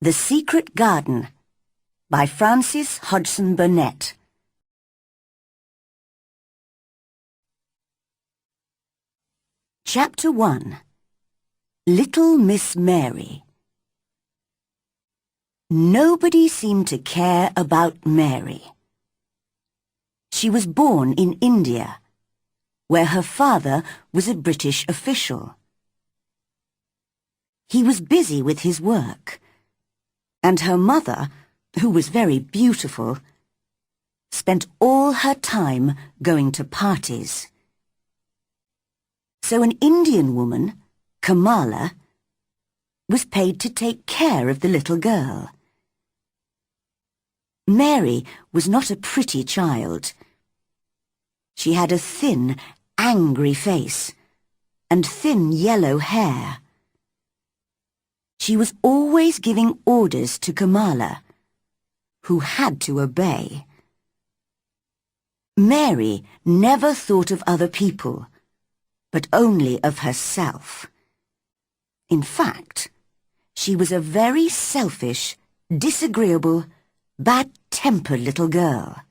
The Secret Garden by Frances Hodgson Burnett. Chapter 1. Little Miss Mary. Nobody seemed to care about Mary. She was born in India, where her father was a British official. He was busy with his work, and her mother, who was very beautiful, spent all her time going to parties. So an Indian woman, Kamala, was paid to take care of the little girl. Mary was not a pretty child. She had a thin, angry face and thin yellow hair. She was always giving orders to Kamala, who had to obey. Mary never thought of other people, but only of herself. In fact, she was a very selfish, disagreeable, bad-tempered little girl.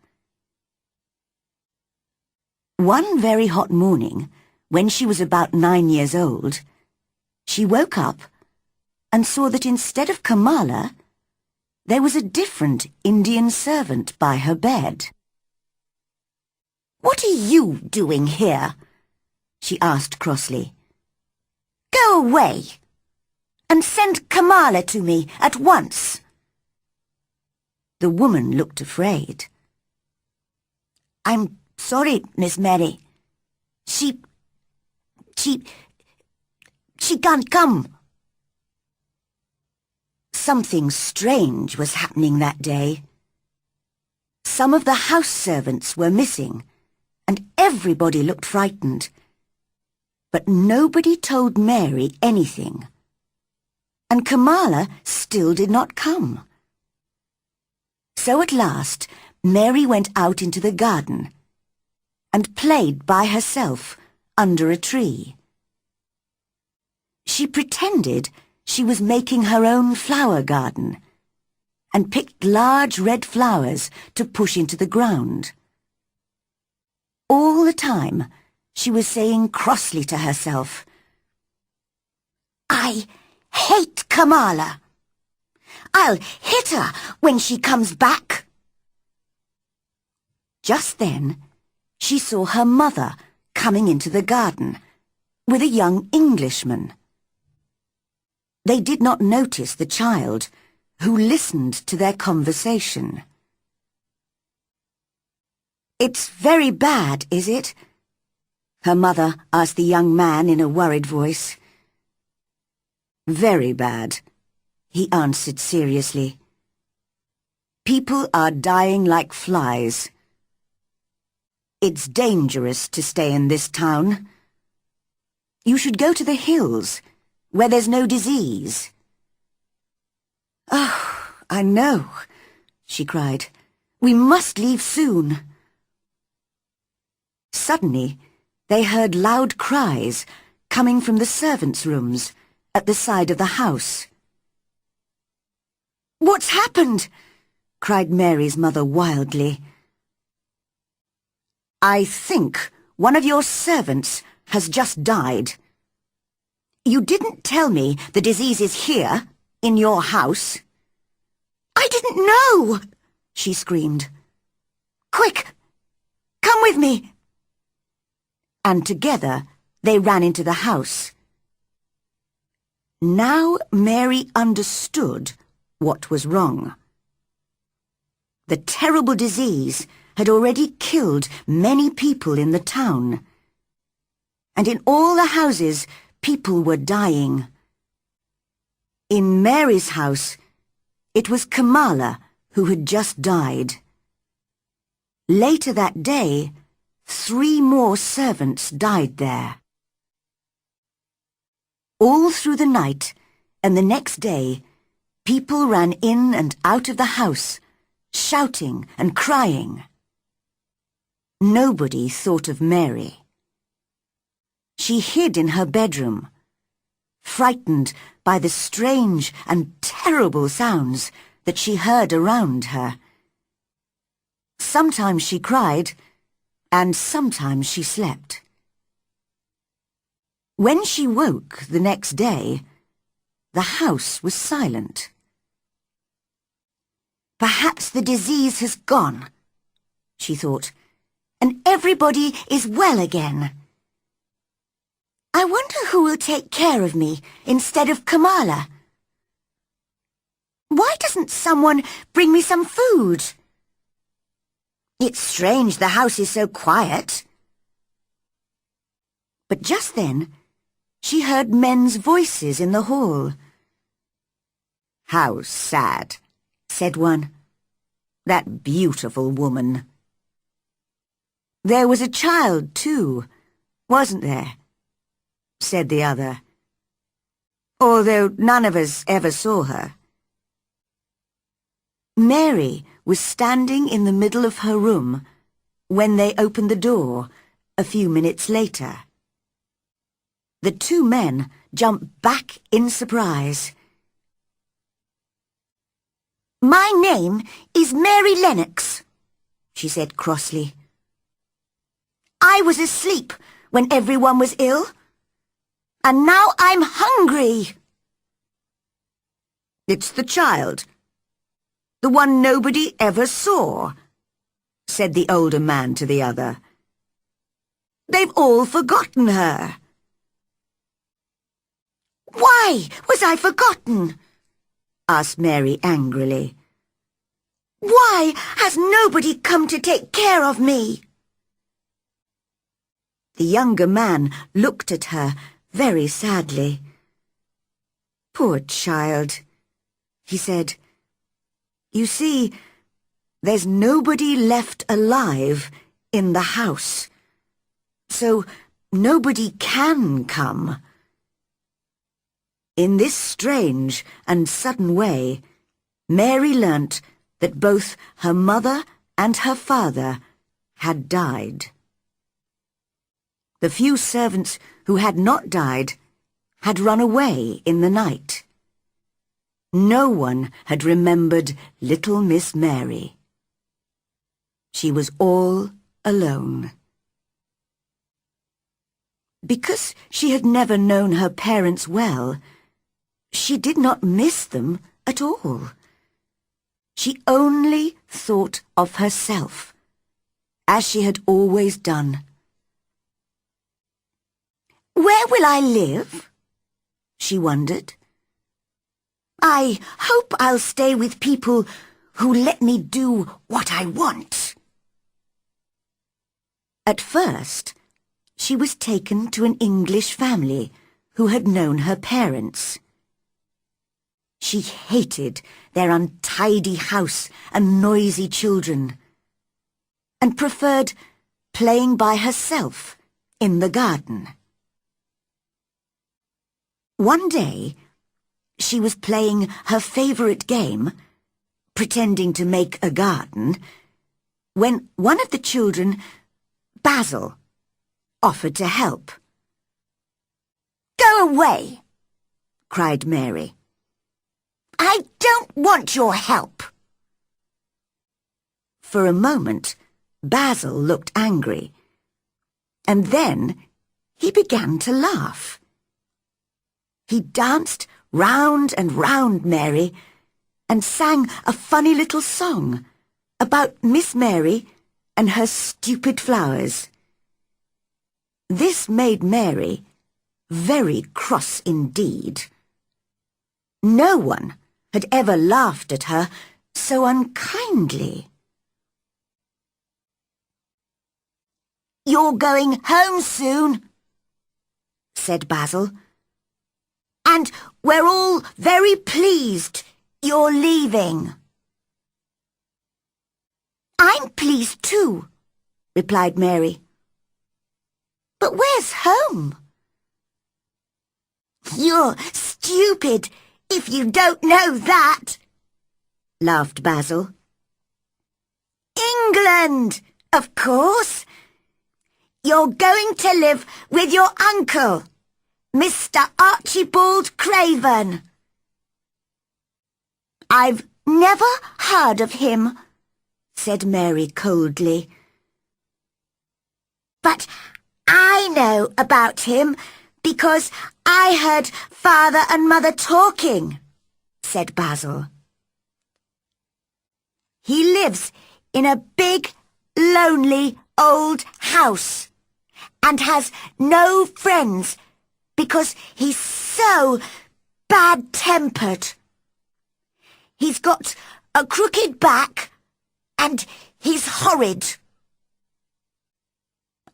One very hot morning, when she was about 9 years old, she woke up and saw that instead of Kamala, there was a different Indian servant by her bed. "What are you doing here?" she asked crossly. "Go away, and send Kamala to me at once." The woman looked afraid. "I'm sorry, Miss Mary. She can't come." Something strange was happening that day. Some of the house servants were missing, and everybody looked frightened. But nobody told Mary anything, and Kamala still did not come. So at last, Mary went out into the garden and played by herself under a tree. She pretended she was making her own flower garden and picked large red flowers to push into the ground. All the time, she was saying crossly to herself, "I hate Kamala. I'll hit her when she comes back." Just then, she saw her mother coming into the garden with a young Englishman. They did not notice the child, who listened to their conversation. "It's very bad, is it?" her mother asked the young man in a worried voice. "Very bad," he answered seriously. "People are dying like flies. It's dangerous to stay in this town. You should go to the hills, where there's no disease." "Oh, I know," she cried. "We must leave soon." Suddenly, they heard loud cries coming from the servants' rooms at the side of the house. "What's happened?" cried Mary's mother wildly. "I think one of your servants has just died. You didn't tell me the disease is here, in your house." "I didn't know!" she screamed. "Quick, come with me!" And together they ran into the house. Now Mary understood what was wrong. The terrible disease had already killed many people in the town, and in all the houses people were dying. In Mary's house, it was Kamala who had just died. Later that day, 3 more servants died there. All through the night and the next day, people ran in and out of the house, shouting and crying. Nobody thought of Mary. She hid in her bedroom, frightened by the strange and terrible sounds that she heard around her. Sometimes she cried, and sometimes she slept. When she woke the next day, the house was silent. Perhaps the disease has gone, she thought, and everybody is well again. I wonder who will take care of me instead of Kamala. Why doesn't someone bring me some food? It's strange the house is so quiet. But just then, she heard men's voices in the hall. "How sad," said one. "That beautiful woman." "There was a child, too, wasn't there?" said the other. "Although none of us ever saw her." Mary was standing in the middle of her room when they opened the door a few minutes later. The two men jumped back in surprise. "My name is Mary Lennox," she said crossly. "I was asleep when everyone was ill, and now I'm hungry." "It's the child, the one nobody ever saw," said the older man to the other. "They've all forgotten her." "Why was I forgotten?" asked Mary angrily. "Why has nobody come to take care of me?" The younger man looked at her very sadly. "Poor child," he said. "You see, there's nobody left alive in the house, so nobody can come." In this strange and sudden way, Mary learnt that both her mother and her father had died. The few servants who had not died had run away in the night. No one had remembered little Miss Mary. She was all alone. Because she had never known her parents well, she did not miss them at all. She only thought of herself, as she had always done. "Where will I live?" she wondered. "I hope I'll stay with people who let me do what I want." At first, she was taken to an English family who had known her parents. She hated their untidy house and noisy children, and preferred playing by herself in the garden. One day, she was playing her favorite game, pretending to make a garden, when one of the children, Basil, offered to help. "Go away!" cried Mary. "I don't want your help." For a moment, Basil looked angry, and then he began to laugh. He danced round and round Mary and sang a funny little song about Miss Mary and her stupid flowers. This made Mary very cross indeed. No one had ever laughed at her so unkindly. "You're going home soon," said Basil, "and we're all very pleased you're leaving." "I'm pleased too," replied Mary. "But where's home?" "You're stupid if you don't know that," laughed Basil. "England, of course. You're going to live with your uncle, Mr. Archibald Craven." "I've never heard of him," said Mary coldly. "But I know about him because I heard Father and Mother talking," said Basil. "He lives in a big, lonely old house and has no friends because he's so bad-tempered. He's got a crooked back and he's horrid."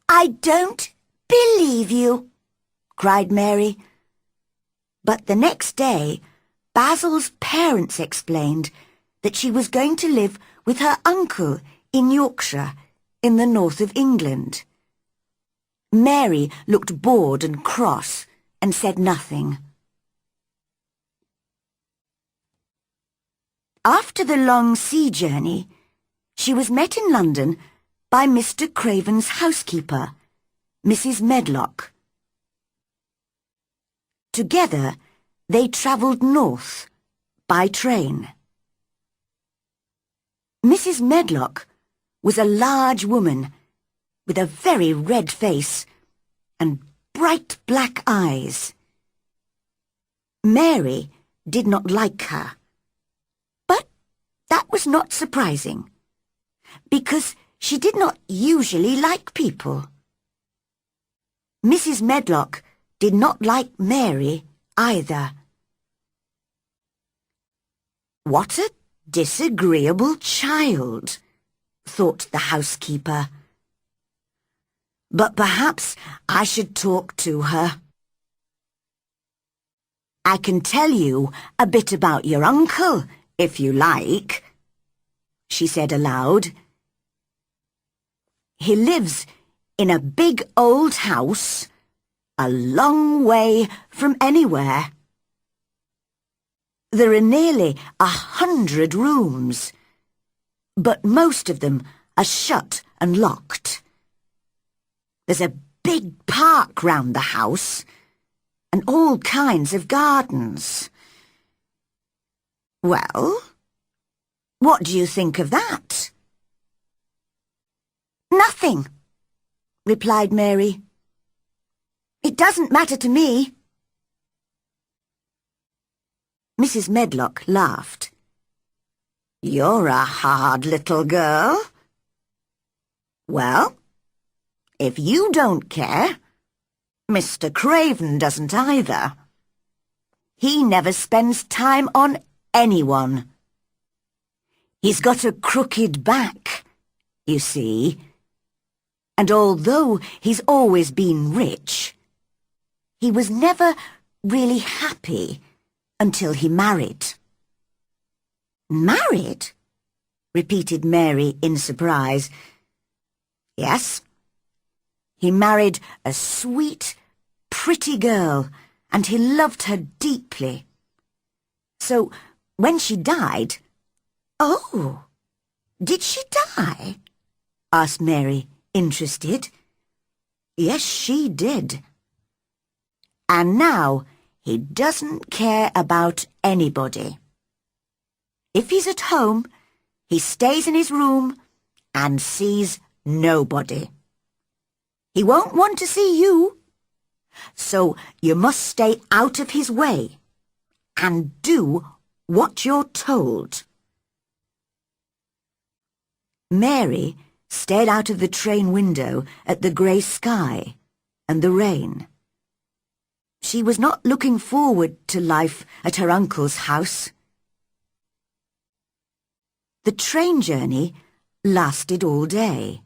"I don't believe you," cried Mary. But the next day, Basil's parents explained that she was going to live with her uncle in Yorkshire, in the north of England. Mary looked bored and cross and said nothing. After the long sea journey, she was met in London by Mr. Craven's housekeeper, Mrs. Medlock. Together, they travelled north by train. Mrs. Medlock was a large woman with a very red face and bright black eyes. Mary did not like her, but that was not surprising, because she did not usually like people. Mrs. Medlock did not like Mary either. "What a disagreeable child," thought the housekeeper. "But perhaps I should talk to her. I can tell you a bit about your uncle, if you like," she said aloud. "He lives in a big old house, a long way from anywhere. There are nearly 100 rooms, but most of them are shut and locked. There's a big park round the house, and all kinds of gardens. Well, what do you think of that?" "Nothing," replied Mary. "It doesn't matter to me." Mrs. Medlock laughed. "You're a hard little girl. Well, if you don't care, Mr. Craven doesn't either. He never spends time on anyone. He's got a crooked back, you see, and although he's always been rich, he was never really happy until he married." "Married?" repeated Mary in surprise. "Yes. He married a sweet, pretty girl, and he loved her deeply. So, when she died—" "Oh, did she die?" asked Mary, interested. "Yes, she did. And now he doesn't care about anybody. If he's at home, he stays in his room and sees nobody. He won't want to see you, so you must stay out of his way and do what you're told." Mary stared out of the train window at the grey sky and the rain. She was not looking forward to life at her uncle's house. The train journey lasted all day,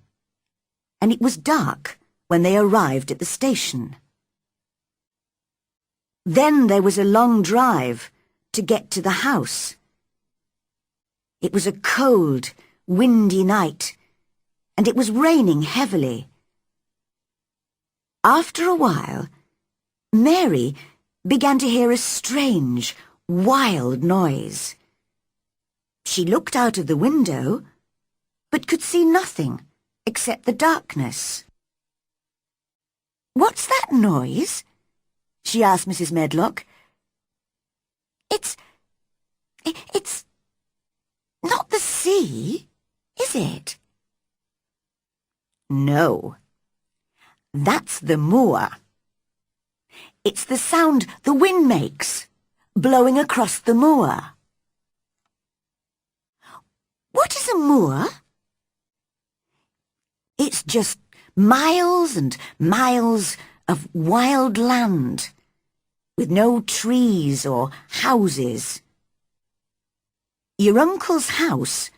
and it was dark when they arrived at the station. Then there was a long drive to get to the house. It was a cold, windy night, and it was raining heavily. After a while, Mary began to hear a strange, wild noise. She looked out of the window, but could see nothing except the darkness. "What's that noise?" she asked Mrs. Medlock. It's not the sea, is it? No, that's the moor. It's the sound the wind makes, blowing across the moor. What is a moor? It's just miles and miles of wild land, with no trees or houses. Your uncle's house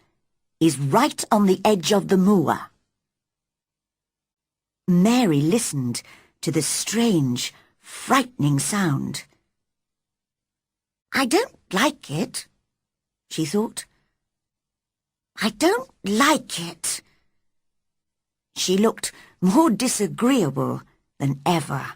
is right on the edge of the moor. Mary listened to the strange, frightening sound. I don't like it, she thought. I don't like it. She looked more disagreeable than ever.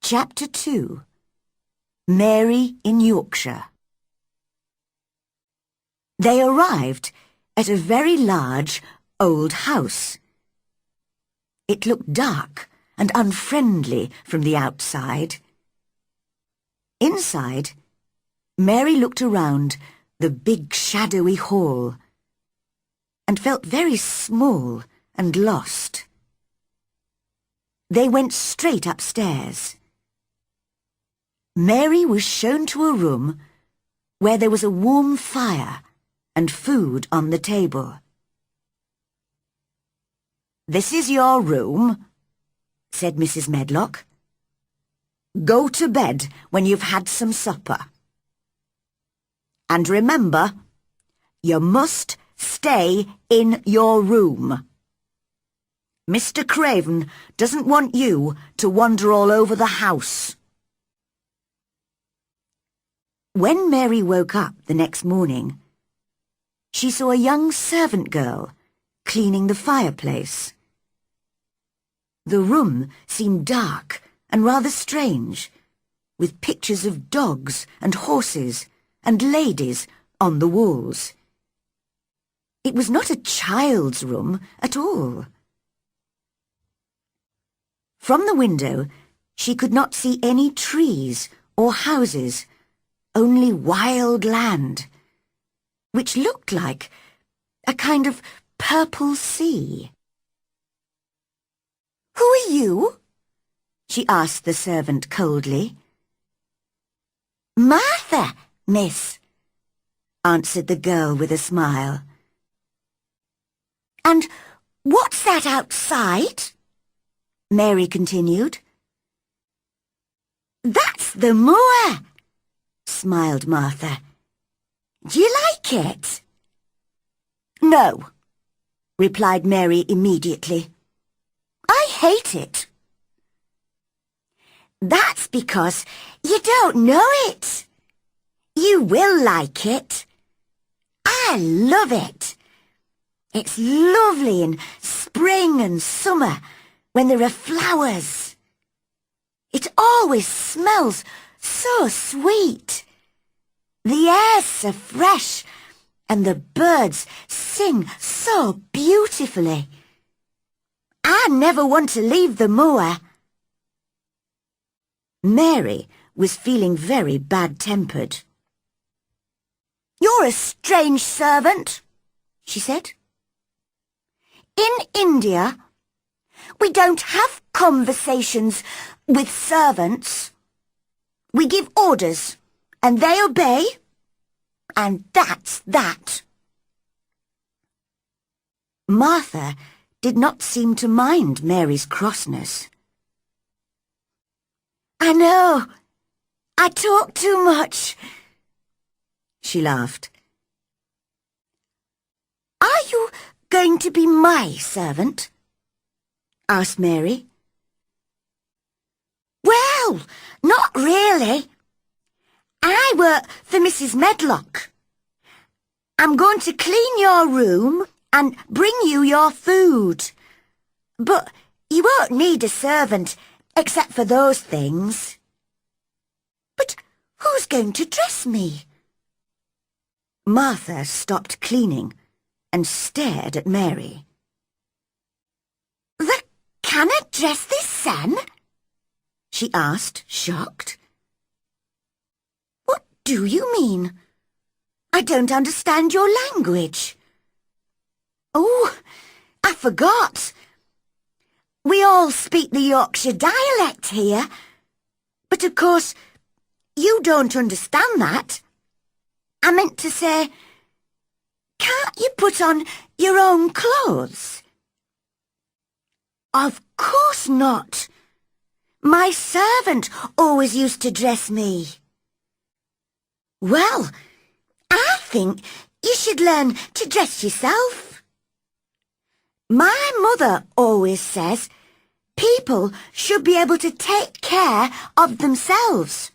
Chapter 2. Mary in Yorkshire. They arrived at a very large old house. It looked dark and unfriendly from the outside. Inside, Mary looked around the big shadowy hall and felt very small and lost. They went straight upstairs. Mary was shown to a room where there was a warm fire and food on the table. "This is your room," said Mrs. Medlock. "Go to bed when you've had some supper. And remember, you must stay in your room. Mr. Craven doesn't want you to wander all over the house." When Mary woke up the next morning, she saw a young servant girl cleaning the fireplace. The room seemed dark and rather strange, with pictures of dogs and horses and ladies on the walls. It was not a child's room at all. From the window, she could not see any trees or houses, only wild land, which looked like a kind of purple sea. "Who are you?" she asked the servant coldly. "Martha, miss," answered the girl with a smile. "And what's that outside?" Mary continued. "That's the moor," smiled Martha. "Do you like it?" "No," replied Mary immediately. "I hate it." "That's because you don't know it. You will like it. I love it. It's lovely in spring and summer when there are flowers. It always smells so sweet. The air's so fresh and the birds sing so beautifully. I never want to leave the moor." Mary was feeling very bad-tempered. "You're a strange servant," she said. "In India, we don't have conversations with servants. We give orders, and they obey, and that's that." Martha did not seem to mind Mary's crossness. "I know, I talk too much," she laughed. "Are you going to be my servant?" asked Mary. "Well, not really," I work for Mrs. Medlock. I'm going to clean your room and bring you your food. But you won't need a servant except for those things. But who's going to dress me? Martha stopped cleaning and stared at Mary. The can't dress this son? She asked, shocked. What do you mean? I don't understand your language. Oh, I forgot. We all speak the Yorkshire dialect here. But of course, you don't understand that. I meant to say, can't you put on your own clothes? Of course not. My servant always used to dress me. Well, I think you should learn to dress yourself. My mother always says people should be able to take care of themselves,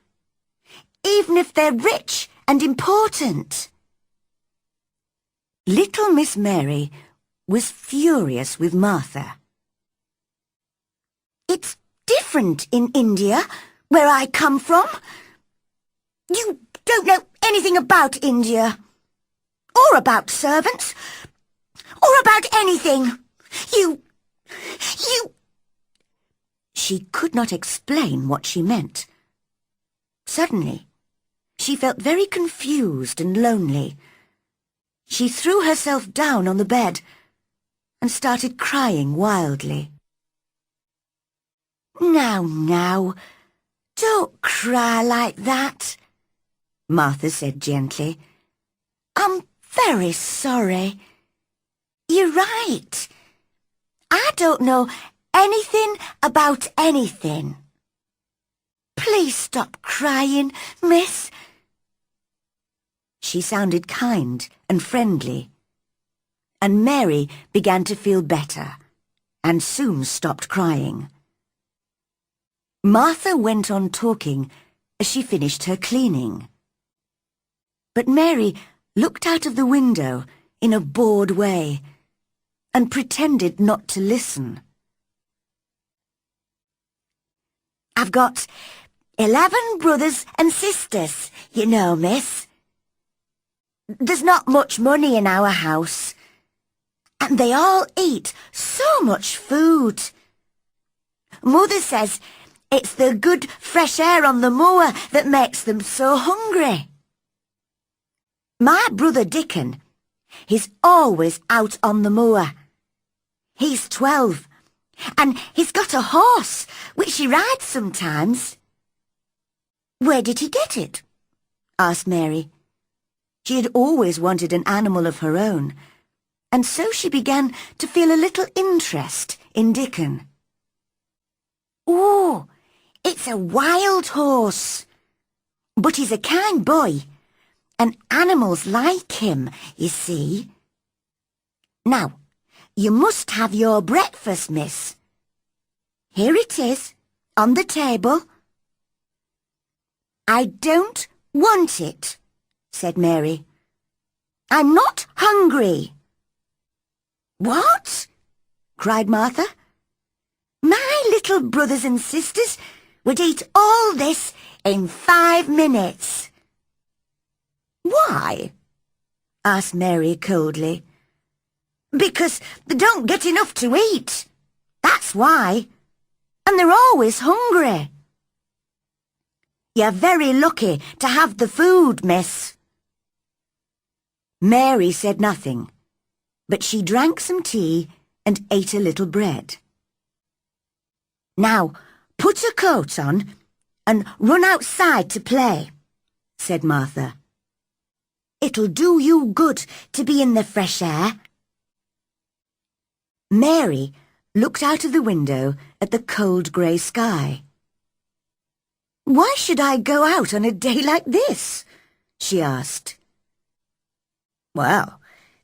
even if they're rich and important. Little Miss Mary was furious with Martha. It's different in India, where I come from. You don't know anything about India, or about servants, or about anything. You... She could not explain what she meant. Suddenly, she felt very confused and lonely. She threw herself down on the bed and started crying wildly. Now, don't cry like that, Martha said gently. I'm very sorry. You're right. I don't know anything about anything. Please stop crying, miss. She sounded kind and friendly, and Mary began to feel better and soon stopped crying. Martha went on talking as she finished her cleaning. But Mary looked out of the window in a bored way and pretended not to listen. I've got 11 brothers and sisters, you know, miss. There's not much money in our house, and they all eat so much food. Mother says it's the good fresh air on the moor that makes them so hungry. My brother Dickon, he's always out on the moor. He's 12, and he's got a horse, which he rides sometimes. Where did he get it? Asked Mary. She had always wanted an animal of her own, and so she began to feel a little interest in Dickon. Oh, it's a wild horse, but he's a kind boy, and animals like him, you see. Now, you must have your breakfast, miss. Here it is, on the table. I don't want it, said Mary. I'm not hungry. What? Cried Martha. My little brothers and sisters would eat all this in 5 minutes. Why? Asked Mary coldly. Because they don't get enough to eat. That's why. And they're always hungry. You're very lucky to have the food, miss. Mary said nothing, but she drank some tea and ate a little bread. Now, put a coat on and run outside to play, said Martha. It'll do you good to be in the fresh air. Mary looked out of the window at the cold grey sky. Why should I go out on a day like this? She asked. Well,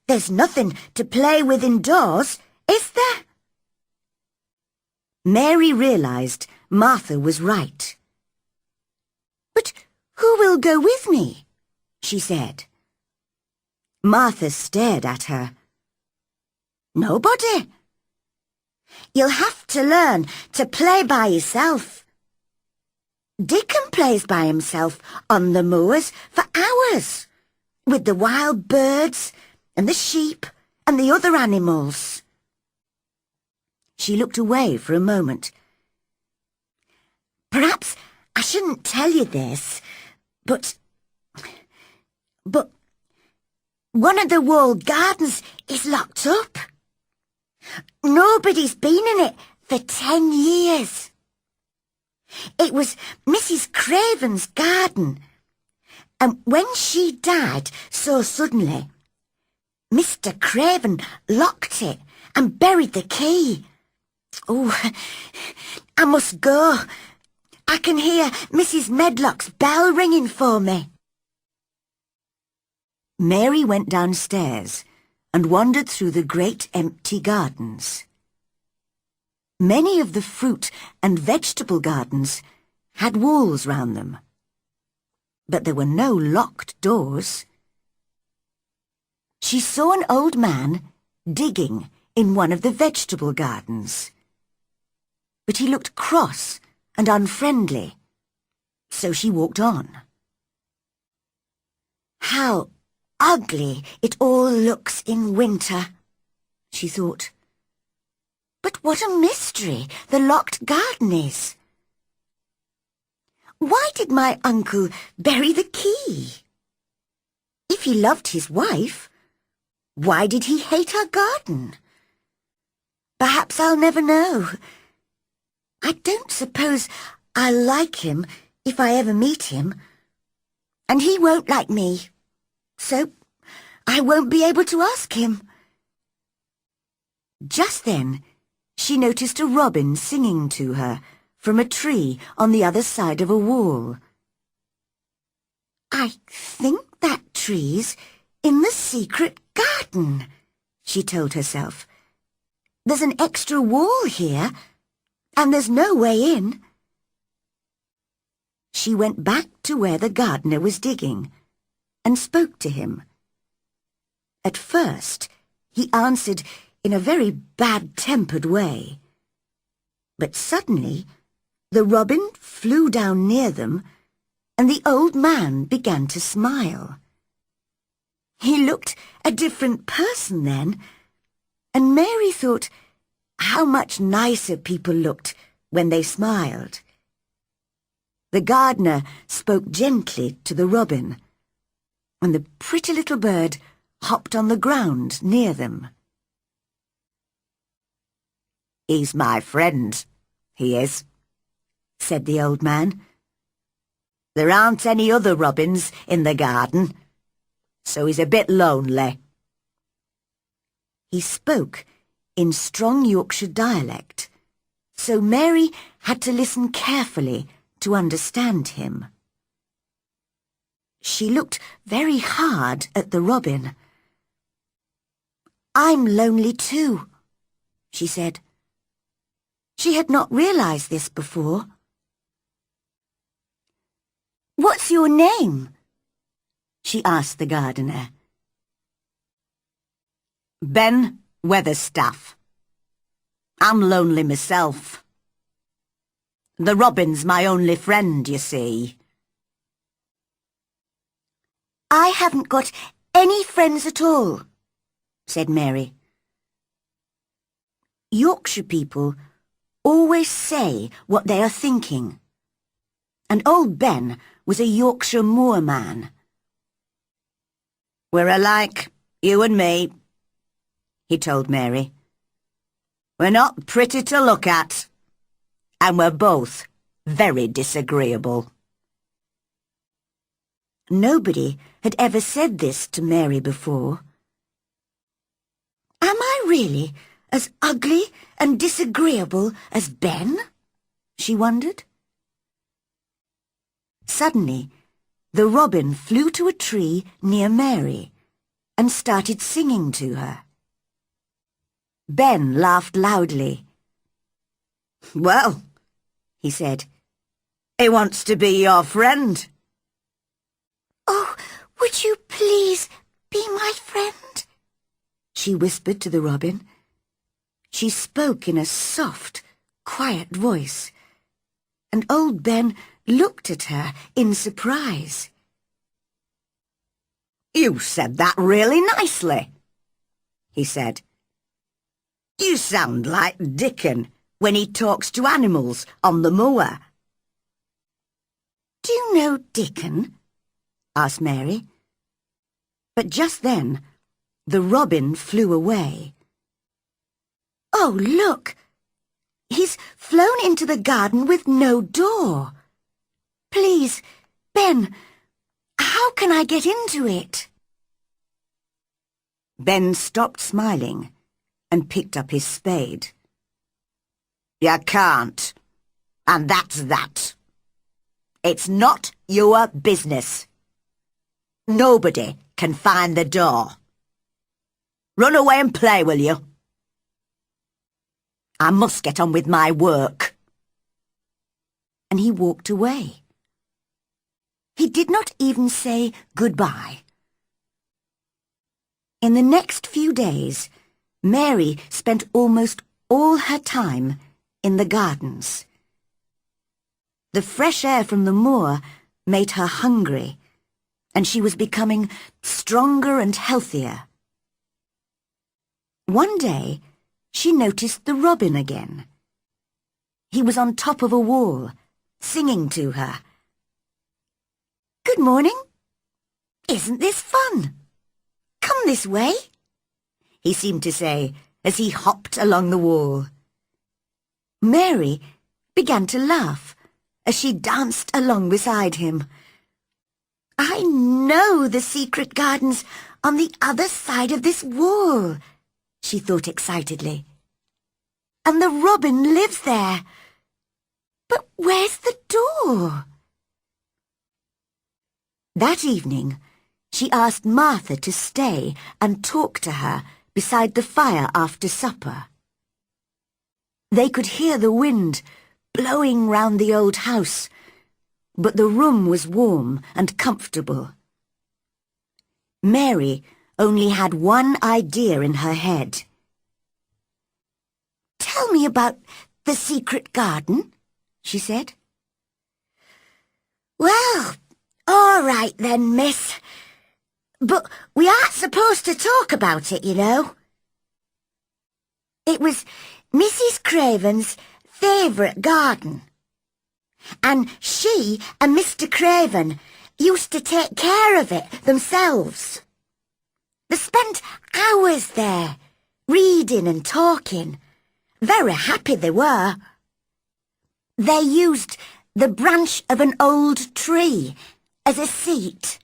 there's nothing to play with indoors, is there? Mary realised Martha was right. But "Who will go with me?" she said. Martha stared at her. "Nobody. You'll have to learn to play by yourself. Dickon plays by himself on the moors for hours, with the wild birds and the sheep and the other animals." She looked away for a moment. "Perhaps I shouldn't tell you this, but one of the walled gardens is locked up. Nobody's been in it for 10 years. It was Mrs. Craven's garden, and when she died so suddenly, Mr. Craven locked it and buried the key. Oh, I must go. I can hear Mrs. Medlock's bell ringing for me." Mary went downstairs and wandered through the great empty gardens. Many of the fruit and vegetable gardens had walls round them, but there were no locked doors. She saw an old man digging in one of the vegetable gardens, but he looked cross and unfriendly, so she walked on. "How ugly it all looks in winter," she thought. "But what a mystery the locked garden is. Why did my uncle bury the key? If he loved his wife, why did he hate our garden? Perhaps I'll never know. I don't suppose I'll like him if I ever meet him, and he won't like me, so I won't be able to ask him." Just then, she noticed a robin singing to her from a tree on the other side of a wall. "I think that tree's in the secret garden," she told herself. "There's an extra wall here, and there's no way in." She went back to where the gardener was digging and spoke to him. At first, he answered in a very bad-tempered way, but suddenly the robin flew down near them, and the old man began to smile. He looked a different person then, and Mary thought how much nicer people looked when they smiled. The gardener spoke gently to the robin, and the pretty little bird hopped on the ground near them. "He's my friend, he is," said the old man. "There aren't any other robins in the garden, so he's a bit lonely." He spoke in strong Yorkshire dialect, so Mary had to listen carefully to understand him. She looked very hard at the robin. "I'm lonely too," she said. She had not realized this before. "What's your name?" she asked the gardener. "Ben Weatherstaff. I'm lonely myself. The robin's my only friend, you see." "I haven't got any friends at all," said Mary. Yorkshire people always say what they are thinking, and old Ben was a Yorkshire moorman. "We're alike, you and me," he told Mary. "We're not pretty to look at, and we're both very disagreeable." Nobody had ever said this to Mary before. "Am I really as ugly and disagreeable as Ben?" she wondered. Suddenly, the robin flew to a tree near Mary and started singing to her. Ben laughed loudly. "Well," he said, "he wants to be your friend. "Would you please be my friend?" she whispered to the robin. She spoke in a soft, quiet voice, and old Ben looked at her in surprise. "You said that really nicely," he said. "You sound like Dickon when he talks to animals on the moor." "Do you know Dickon?" asked Mary. But just then, the robin flew away. "Oh, look! He's flown into the garden with no door. Please, Ben, how can I get into it?" Ben stopped smiling and picked up his spade. "You can't, and that's that. It's not your business. Nobody can find the door. Run away and play, will you? I must get on with my work." And he walked away. He did not even say goodbye. In the next few days, Mary spent almost all her time in the gardens. The fresh air from the moor made her hungry, and she was becoming stronger and healthier. One day, she noticed the robin again. He was on top of a wall, singing to her. "Good morning. Isn't this fun? Come this way," he seemed to say as he hopped along the wall. Mary began to laugh as she danced along beside him. "I know the secret gardens on the other side of this wall," she thought excitedly. "And the robin lives there. But where's the door?" That evening, she asked Martha to stay and talk to her beside the fire after supper. They could hear the wind blowing round the old house, but the room was warm and comfortable. Mary only had one idea in her head. "Tell me about the secret garden," she said. "Well, all right then, miss. But we aren't supposed to talk about it, you know. It was Mrs. Craven's favourite garden, and she and Mr. Craven used to take care of it themselves. They spent hours there, reading and talking. Very happy they were. They used the branch of an old tree as a seat.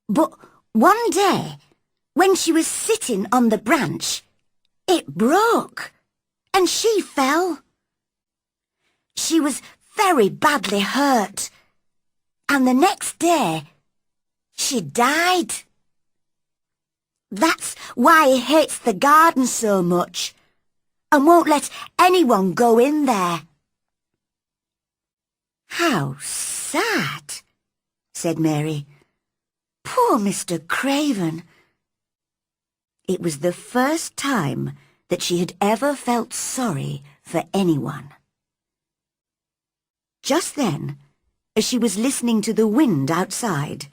But one day, when she was sitting on the branch, it broke, and she fell. She was very badly hurt, and the next day, she died. That's why he hates the garden so much, and won't let anyone go in there." "How sad," said Mary. "Poor Mr. Craven." It was the first time that she had ever felt sorry for anyone. Just then, as she was listening to the wind outside,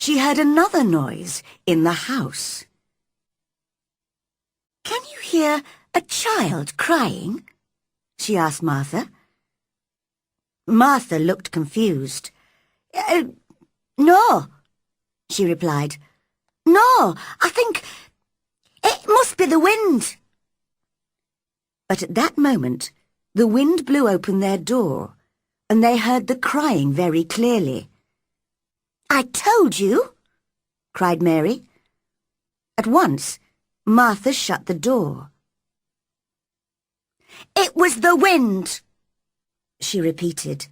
she heard another noise in the house. "Can you hear a child crying?" she asked Martha. Martha looked confused. No," she replied. "No, I think it must be the wind." But at that moment, the wind blew open their door, and they heard the crying very clearly. "I told you!" cried Mary. At once, Martha shut the door. "It was the wind," she repeated.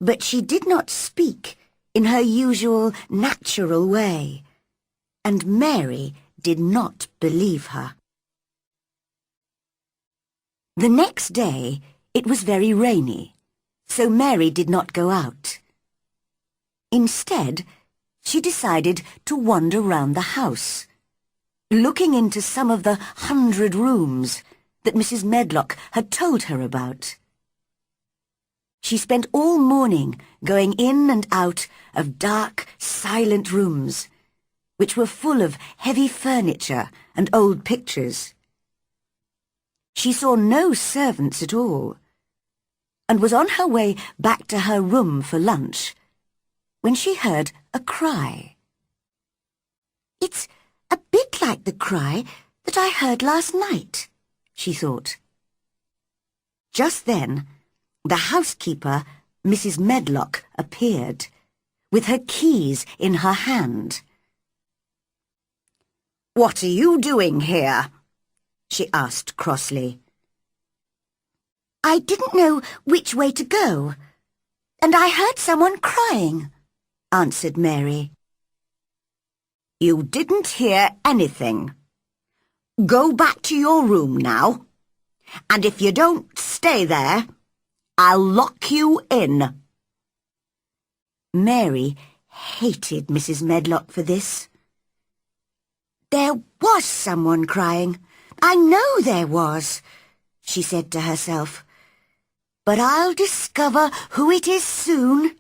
But she did not speak in her usual natural way, and Mary did not believe her. The next day it was very rainy, so Mary did not go out. Instead, she decided to wander round the house, looking into some of the 100 rooms that Mrs. Medlock had told her about. She spent all morning going in and out of dark, silent rooms, which were full of heavy furniture and old pictures. She saw no servants at all, and was on her way back to her room for lunch when she heard a cry. "It's a bit like the cry that I heard last night," she thought. Just then, the housekeeper, Mrs. Medlock, appeared, with her keys in her hand. "What are you doing here?" she asked crossly. "I didn't know which way to go, and I heard someone crying," answered Mary. "You didn't hear anything. Go back to your room now, and if you don't stay there, I'll lock you in." Mary hated Mrs. Medlock for this. "There was someone crying. I know there was," she said to herself. "But I'll discover who it is soon."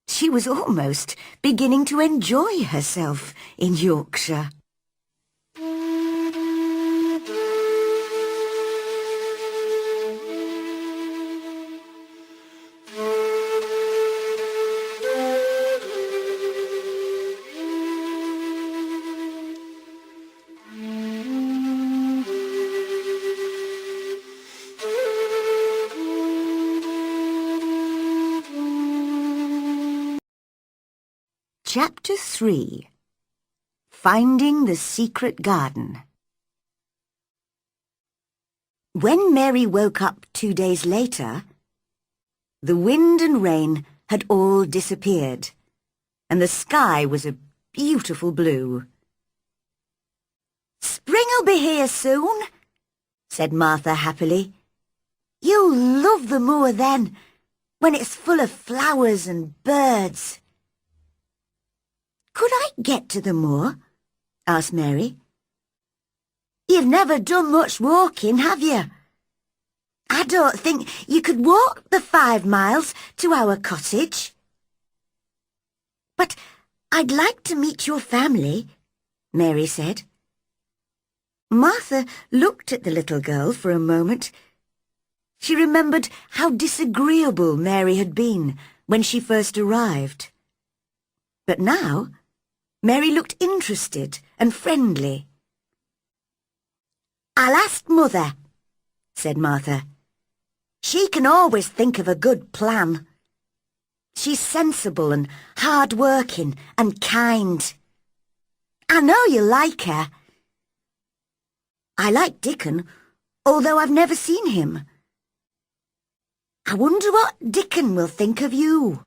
She was almost beginning to enjoy herself in Yorkshire. Chapter 3. Finding the Secret Garden. When Mary woke up 2 days later, the wind and rain had all disappeared, and the sky was a beautiful blue. "Spring'll be here soon," said Martha happily. "You'll love the moor then, when it's full of flowers and birds." "Could I get to the moor?" asked Mary. "You've never done much walking, have you? I don't think you could walk the 5 miles to our cottage." "But I'd like to meet your family," Mary said. Martha looked at the little girl for a moment. She remembered how disagreeable Mary had been when she first arrived. But now, Mary looked interested and friendly. "I'll ask Mother," said Martha. "She can always think of a good plan. She's sensible and hard-working and kind. I know you'll like her." "I like Dickon, although I've never seen him. I wonder what Dickon will think of you."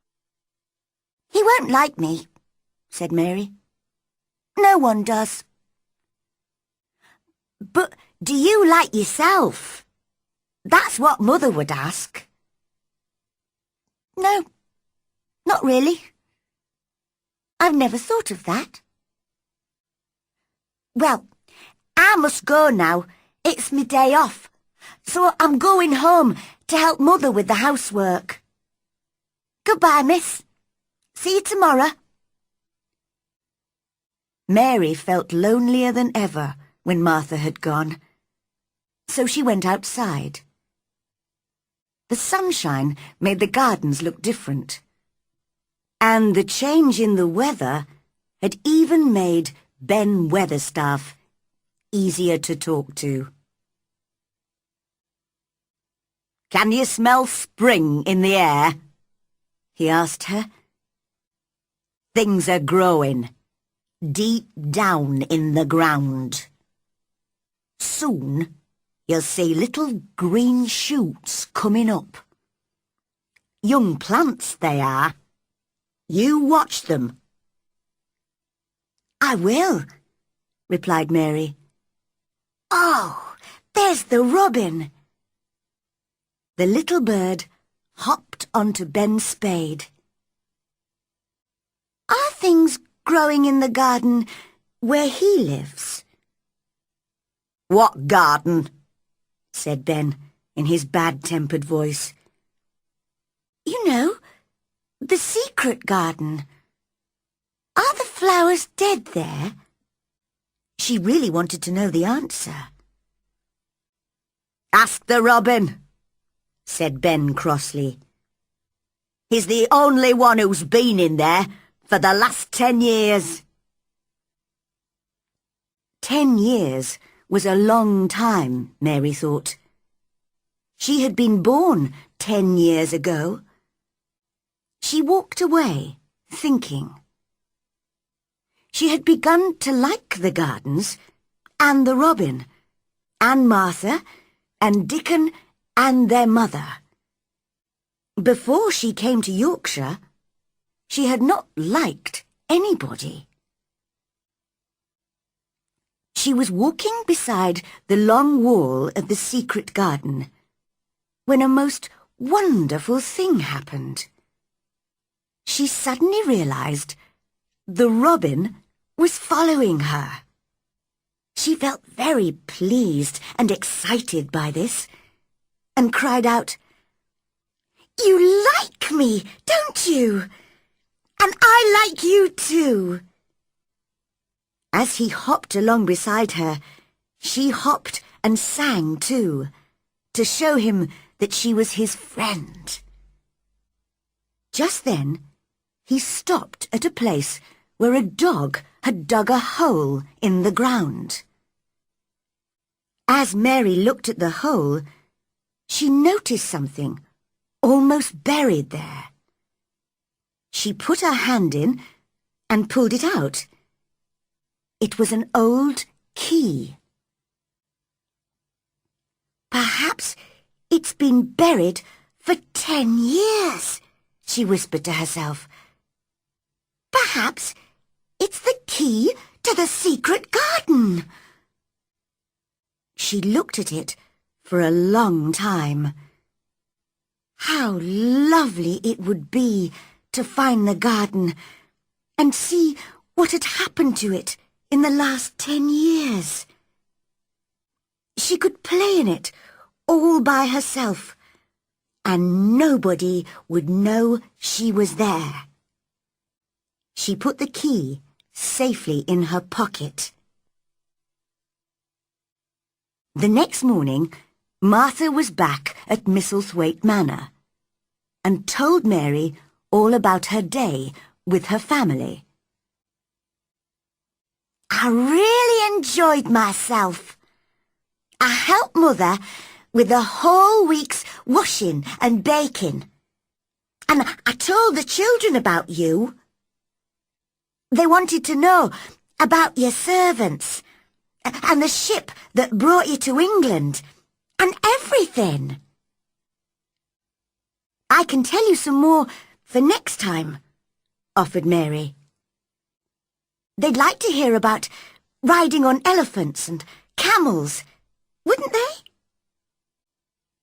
"He won't like me," said Mary. "No one does." "But do you like yourself? That's what Mother would ask." "No, not really. I've never thought of that." "Well, I must go now. It's my day off, so I'm going home to help Mother with the housework. Goodbye, miss. See you tomorrow." Mary felt lonelier than ever when Martha had gone, so she went outside. The sunshine made the gardens look different, and the change in the weather had even made Ben Weatherstaff easier to talk to. "Can you smell spring in the air?" he asked her. "Things are growing deep down in the ground. Soon you'll see little green shoots coming up. Young plants they are. You watch them." "I will," replied Mary. "Oh, there's the robin." The little bird hopped onto Ben's spade. Are things growing in the garden where he lives?" "What garden?" said Ben in his bad-tempered voice. "You know, the secret garden. Are the flowers dead there?" She really wanted to know the answer. "Ask the robin," said Ben crossly. "He's the only one who's been in there for the last 10 years. 10 years was a long time, Mary thought. She had been born 10 years ago. She walked away, thinking. She had begun to like the gardens, and the robin, and Martha, and Dickon, and their mother. Before she came to Yorkshire, she had not liked anybody. She was walking beside the long wall of the secret garden when a most wonderful thing happened. She suddenly realized the robin was following her. She felt very pleased and excited by this, and cried out, "You like me, don't you? And I like you too." As he hopped along beside her, she hopped and sang too, to show him that she was his friend. Just then, he stopped at a place where a dog had dug a hole in the ground. As Mary looked at the hole, she noticed something almost buried there. She put her hand in and pulled it out. It was an old key. "Perhaps it's been buried for 10 years, she whispered to herself. "Perhaps it's the key to the secret garden." She looked at it for a long time. How lovely it would be to find the garden and see what had happened to it in the last 10 years. She could play in it all by herself, and nobody would know she was there. She put the key safely in her pocket. The next morning, Martha was back at Misselthwaite Manor and told Mary all about her day with her family. "I really enjoyed myself. I helped Mother with the whole week's washing and baking. And I told the children about you. They wanted to know about your servants and the ship that brought you to England and everything. I can tell you some more for next time," offered Mary. "They'd like to hear about riding on elephants and camels, wouldn't they?"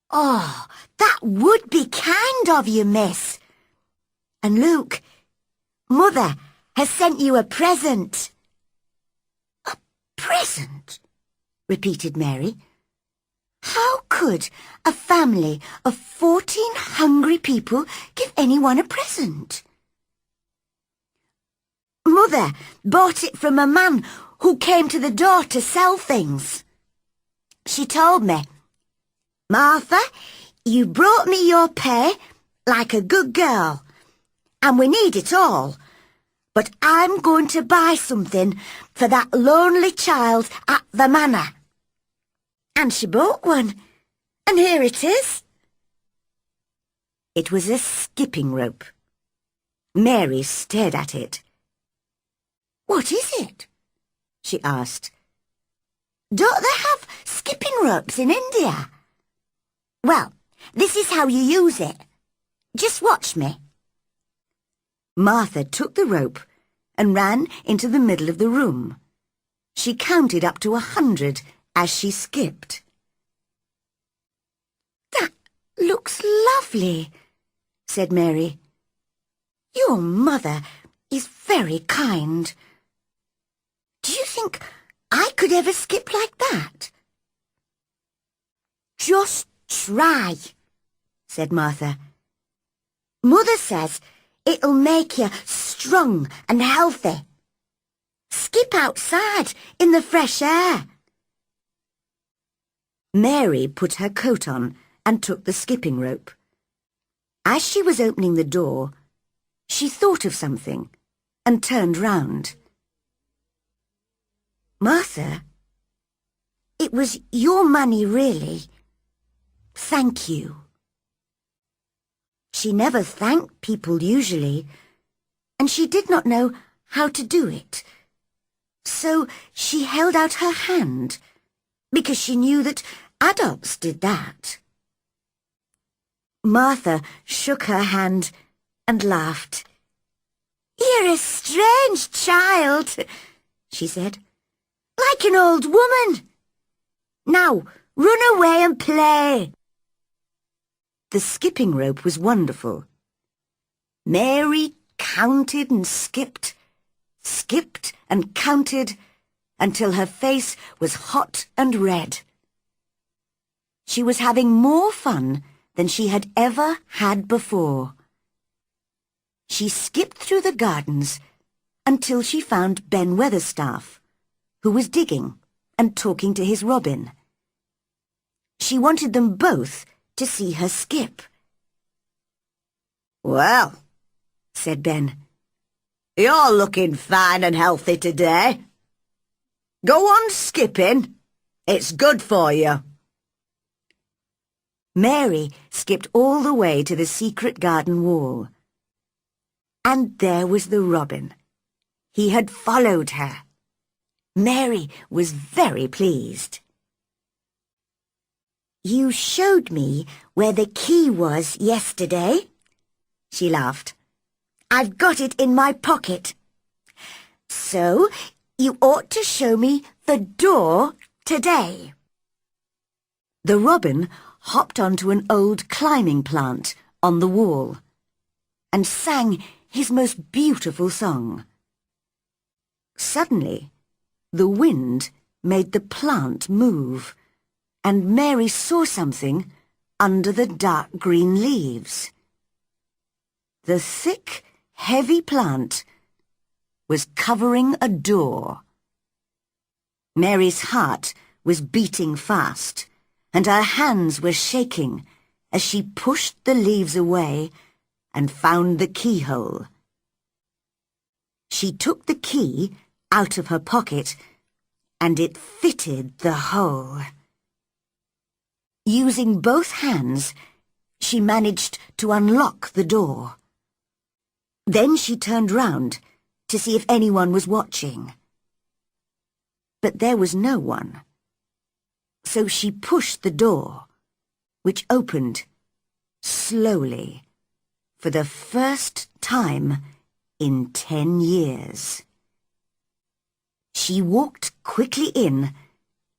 "Oh, that would be kind of you, miss. And Luke, Mother has sent you a present." "A present?" repeated Mary. How could a family of 14 hungry people give anyone a present? "Mother bought it from a man who came to the door to sell things. She told me, 'Martha, you brought me your pay like a good girl, and we need it all. But I'm going to buy something for that lonely child at the manor.' And she bought one, and here it is." It was a skipping rope. Mary stared at it. "What is it?" she asked. "Don't they have skipping ropes in India?" "Well, this is how you use it. Just watch me." Martha took the rope and ran into the middle of the room. She counted up to 100 as she skipped. "That looks lovely," said Mary. "Your mother is very kind. Do you think I could ever skip like that?" "Just try," said Martha. "Mother says it'll make you strong and healthy. Skip outside in the fresh air." Mary put her coat on and took the skipping rope. As she was opening the door, she thought of something and turned round. "Martha, it was your money, really. Thank you." She never thanked people usually, and she did not know how to do it. So she held out her hand, because she knew that adults did that. Martha shook her hand and laughed. "You're a strange child," she said, "like an old woman. Now, run away and play." The skipping rope was wonderful. Mary counted and skipped and counted until her face was hot and red. She was having more fun than she had ever had before. She skipped through the gardens until she found Ben Weatherstaff, who was digging and talking to his robin. She wanted them both to see her skip. "Well," said Ben, "you're looking fine and healthy today. Go on skipping. It's good for you." Mary skipped all the way to the secret garden wall. And there was the robin. He had followed her. Mary was very pleased. "You showed me where the key was yesterday," she laughed. "I've got it in my pocket. So you ought to show me the door today." The robin hopped onto an old climbing plant on the wall and sang his most beautiful song. Suddenly, the wind made the plant move, and Mary saw something under the dark green leaves. The thick, heavy plant was covering a door. Mary's heart was beating fast, and her hands were shaking as she pushed the leaves away and found the keyhole. She took the key out of her pocket, and it fitted the hole. Using both hands, she managed to unlock the door. Then she turned round to see if anyone was watching. But there was no one. So she pushed the door, which opened slowly for the first time in 10 years. She walked quickly in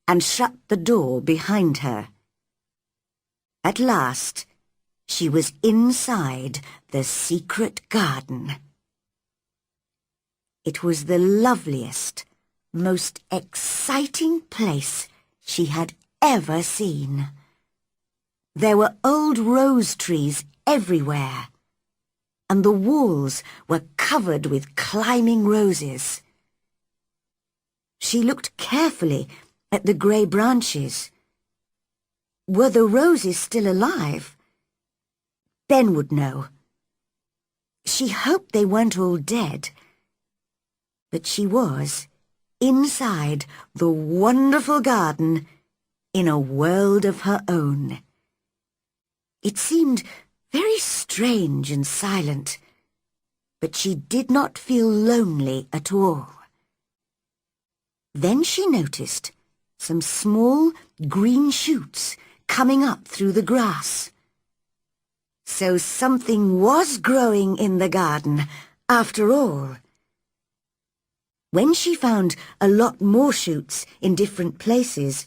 and shut the door behind her. At last, she was inside the secret garden. It was the loveliest, most exciting place she had ever seen. There were old rose trees everywhere, and the walls were covered with climbing roses. She looked carefully at the grey branches. Were the roses still alive? Ben would know. She hoped they weren't all dead. But she was inside the wonderful garden in a world of her own. It seemed very strange and silent, but she did not feel lonely at all. Then she noticed some small green shoots coming up through the grass. So something was growing in the garden after all. When she found a lot more shoots in different places,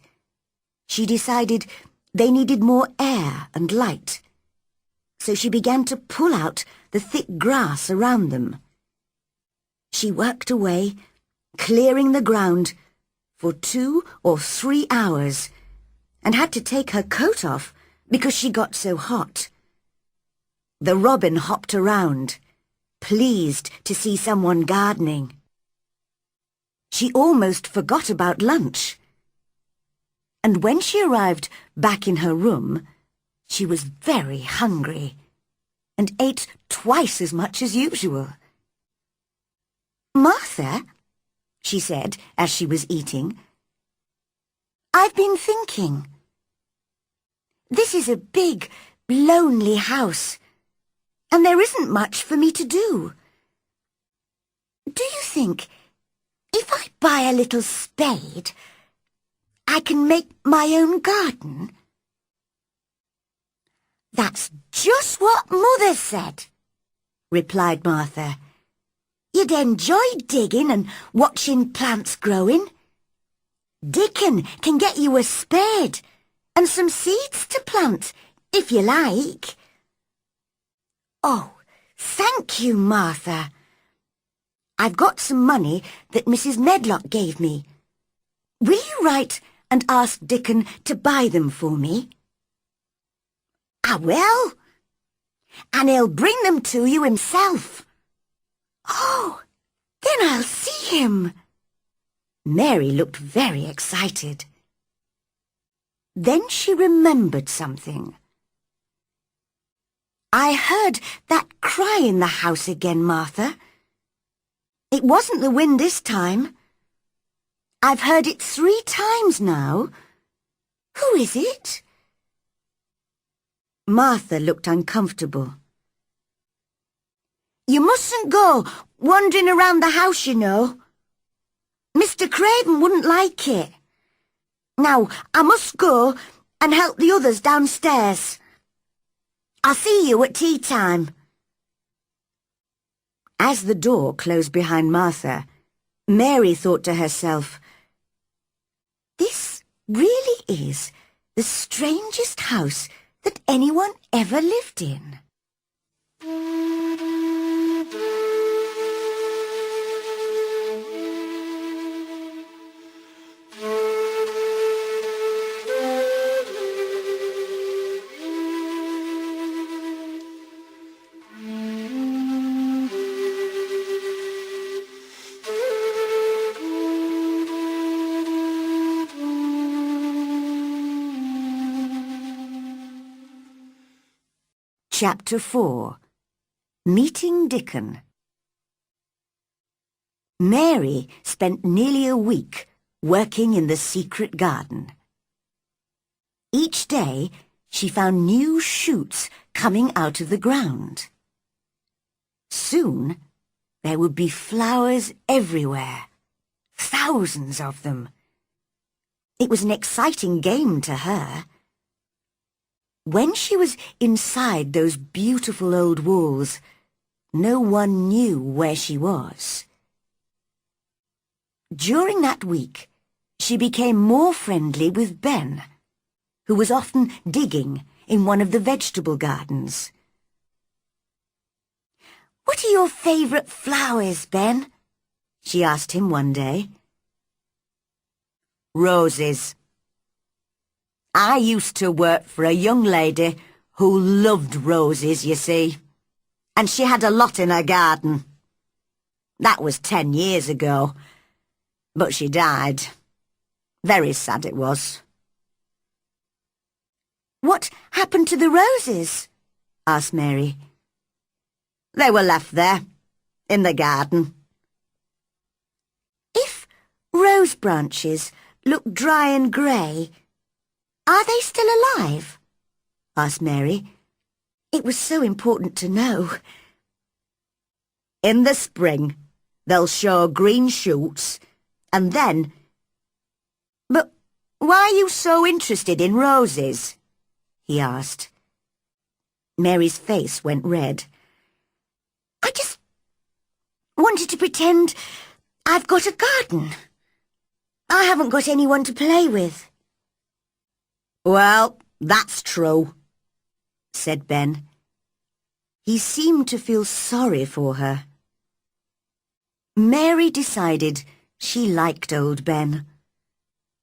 she decided they needed more air and light. So she began to pull out the thick grass around them. She worked away, clearing the ground, for 2 or 3 hours, and had to take her coat off because she got so hot. The robin hopped around, pleased to see someone gardening. She almost forgot about lunch. And when she arrived back in her room, she was very hungry and ate twice as much as usual. "Martha," she said as she was eating, "I've been thinking. This is a big, lonely house, and there isn't much for me to do. Do you think if I buy a little spade, I can make my own garden?" "That's just what Mother said," replied Martha. "You'd enjoy digging and watching plants growing. Dickon can get you a spade and some seeds to plant, if you like." "Oh, thank you, Martha. I've got some money that Mrs. Medlock gave me. Will you write and ask Dickon to buy them for me?" "I will, and he'll bring them to you himself." "Oh, then I'll see him." Mary looked very excited. Then she remembered something. "I heard that cry in the house again, Martha. It wasn't the wind this time. I've heard it 3 times now. Who is it?" Martha looked uncomfortable. "You mustn't go wandering around the house, you know. Mr. Craven wouldn't like it. Now, I must go and help the others downstairs. I'll see you at tea time." As the door closed behind Martha, Mary thought to herself, "This really is the strangest house that anyone ever lived in." Chapter 4. Meeting Dickon. Mary spent nearly a week working in the secret garden. Each day she found new shoots coming out of the ground. Soon there would be flowers everywhere, thousands of them. It was an exciting game to her. When she was inside those beautiful old walls, no one knew where she was. During that week, she became more friendly with Ben, who was often digging in one of the vegetable gardens. "What are your favourite flowers, Ben?" she asked him one day. "Roses. I used to work for a young lady who loved roses, you see, and she had a lot in her garden. That was 10 years ago, but she died. Very sad it was." "What happened to the roses?" asked Mary. "They were left there, in the garden." "If rose branches look dry and grey, are they still alive?" asked Mary. It was so important to know. "In the spring, they'll show green shoots, and then—" "But why are you so interested in roses?" he asked. Mary's face went red. "I just wanted to pretend I've got a garden. I haven't got anyone to play with." "Well, that's true," said Ben. He seemed to feel sorry for her. Mary decided she liked old Ben,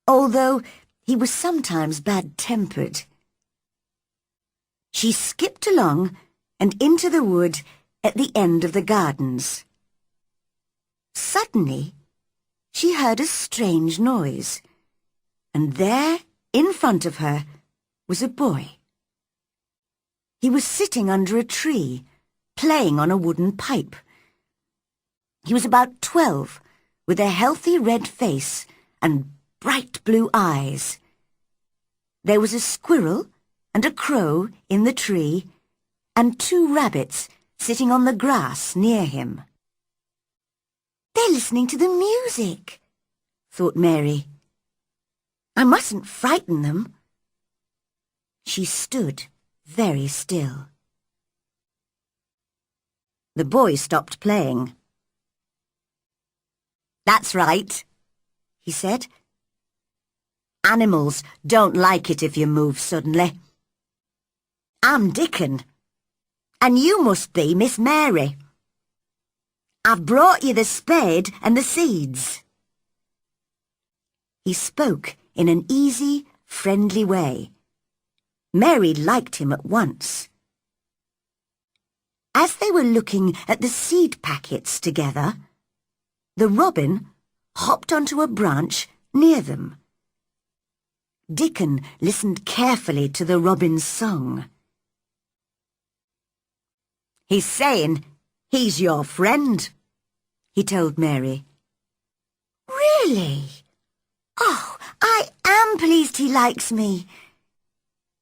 although he was sometimes bad-tempered. She skipped along and into the wood at the end of the gardens. Suddenly, she heard a strange noise, and there, in front of her, was a boy. He was sitting under a tree, playing on a wooden pipe. He was about 12, with a healthy red face and bright blue eyes. There was a squirrel and a crow in the tree, and 2 rabbits sitting on the grass near him. "They're listening to the music," thought Mary. "I mustn't frighten them." She stood very still. The boy stopped playing. "That's right," he said. "Animals don't like it if you move suddenly. I'm Dickon, and you must be Miss Mary. I've brought you the spade and the seeds." He spoke in an easy, friendly way. Mary liked him at once. As they were looking at the seed packets together, the robin hopped onto a branch near them. Dickon listened carefully to the robin's song. "He's saying he's your friend," he told Mary. "Really? Oh, I am pleased he likes me.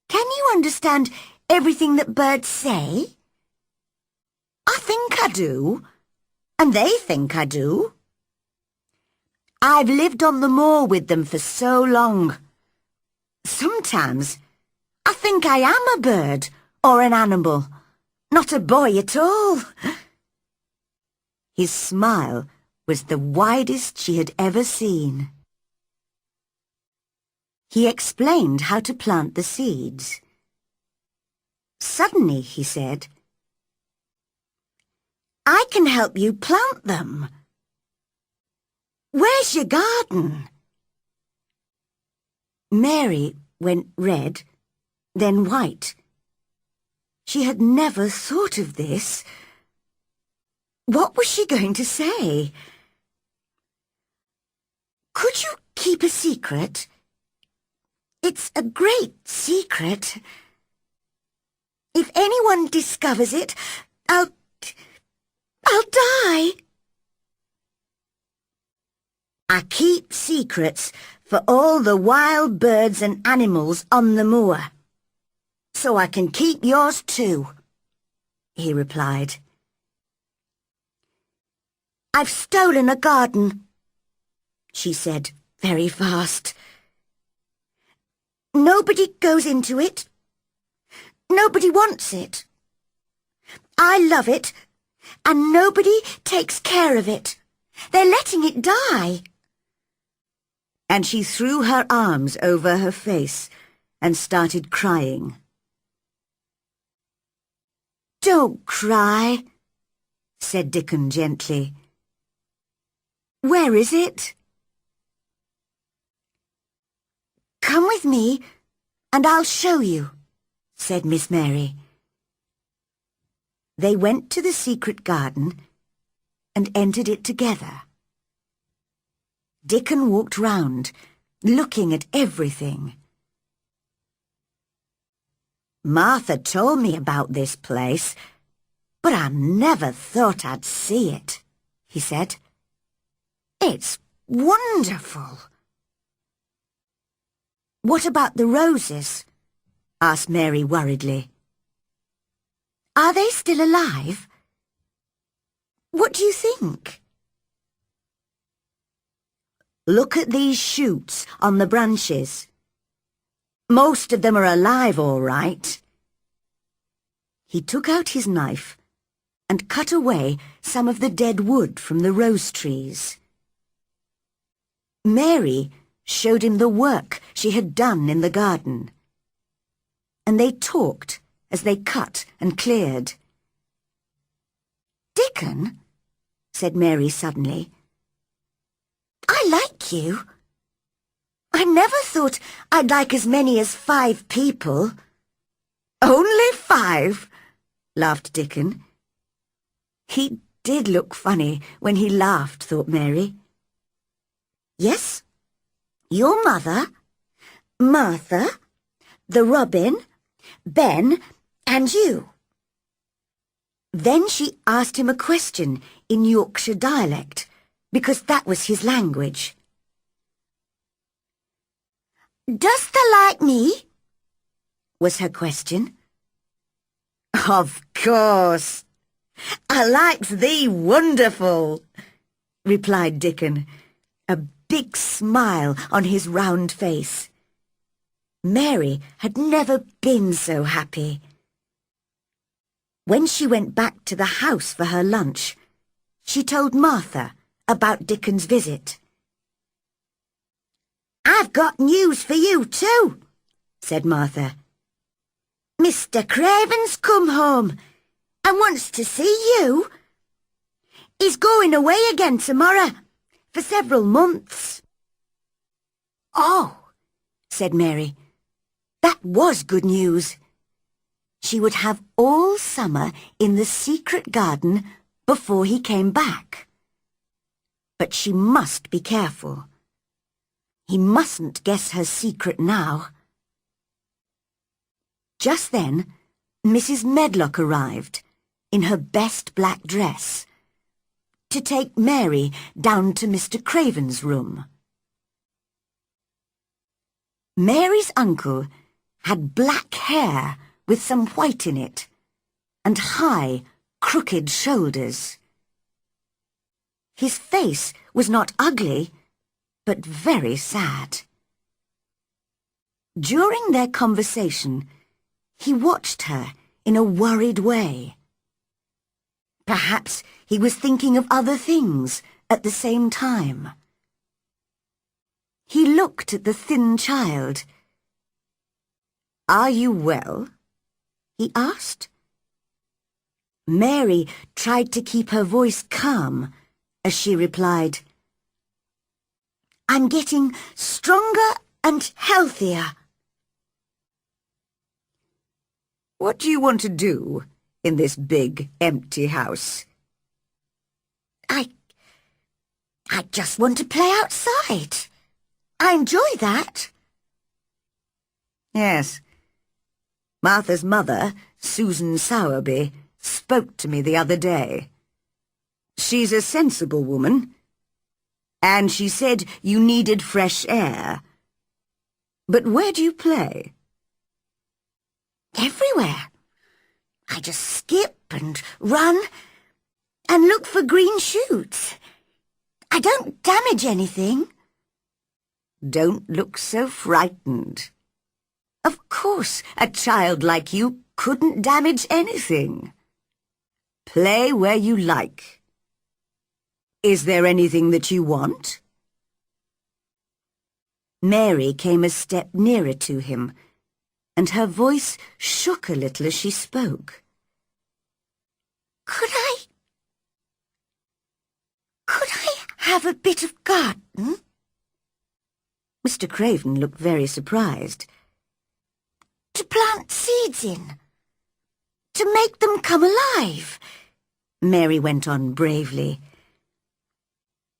Can you understand everything that birds say?" "I think I do, and they think I do. I've lived on the moor with them for so long. Sometimes I think I am a bird or an animal, not a boy at all." His smile was the widest she had ever seen. He explained how to plant the seeds. Suddenly, he said, "I can help you plant them. Where's your garden?" Mary went red, then white. She had never thought of this. What was she going to say? "Could you keep a secret? It's a great secret. If anyone discovers it, I'll die." "I keep secrets for all the wild birds and animals on the moor, so I can keep yours too," he replied. "I've stolen a garden," she said very fast. "Nobody goes into it. Nobody wants it. I love it, and nobody takes care of it. They're letting it die." And she threw her arms over her face and started crying. "Don't cry," said Dickon gently. "Where is it?" "Come with me, and I'll show you," said Miss Mary. They went to the secret garden and entered it together. Dickon walked round, looking at everything. "Martha told me about this place, but I never thought I'd see it," he said. "It's wonderful." "What about the roses?" asked Mary worriedly. "Are they still alive? What do you think?" "Look at these shoots on the branches. Most of them are alive, all right." He took out his knife and cut away some of the dead wood from the rose trees. Mary showed him the work she had done in the garden, and they talked as they cut and cleared. "Dickon, said Mary suddenly. "I like you. I never thought I'd like as many as 5 people." "Only 5?" laughed Dickon. He did look funny when he laughed, thought Mary. "Yes, your mother, Martha, the Robin, Ben, and you." Then she asked him a question in Yorkshire dialect, because that was his language. "Dost thou like me?" was her question. "Of course. I likes thee wonderful," replied Dickon, a big smile on his round face. Mary had never been so happy. When she went back to the house for her lunch, she told Martha about Dickon's visit. "I've got news for you too," said Martha. "Mr. Craven's come home and wants to see you. He's going away again tomorrow for several months." "Oh," said Mary, that was good news. She would have all summer in the secret garden before he came back. But she must be careful. He mustn't guess her secret now. Just then, Mrs. Medlock arrived, in her best black dress, to take Mary down to Mr. Craven's room. Mary's uncle had black hair with some white in it, and high, crooked shoulders. His face was not ugly, but very sad. During their conversation, he watched her in a worried way. Perhaps he was thinking of other things at the same time. He looked at the thin child. "Are you well?" he asked. Mary tried to keep her voice calm as she replied, "I'm getting stronger and healthier." "What do you want to do in this big, empty house?" I just want to play outside. I enjoy that." "Yes. Martha's mother, Susan Sowerby, spoke to me the other day. She's a sensible woman, and she said you needed fresh air. But where do you play?" "Everywhere. I just skip and run and look for green shoots. I don't damage anything." "Don't look so frightened. Of course, a child like you couldn't damage anything. Play where you like. Is there anything that you want?" Mary came a step nearer to him, and her voice shook a little as she spoke. Could I have a bit of garden?" Mr. Craven looked very surprised. "To plant seeds in, to make them come alive," Mary went on bravely.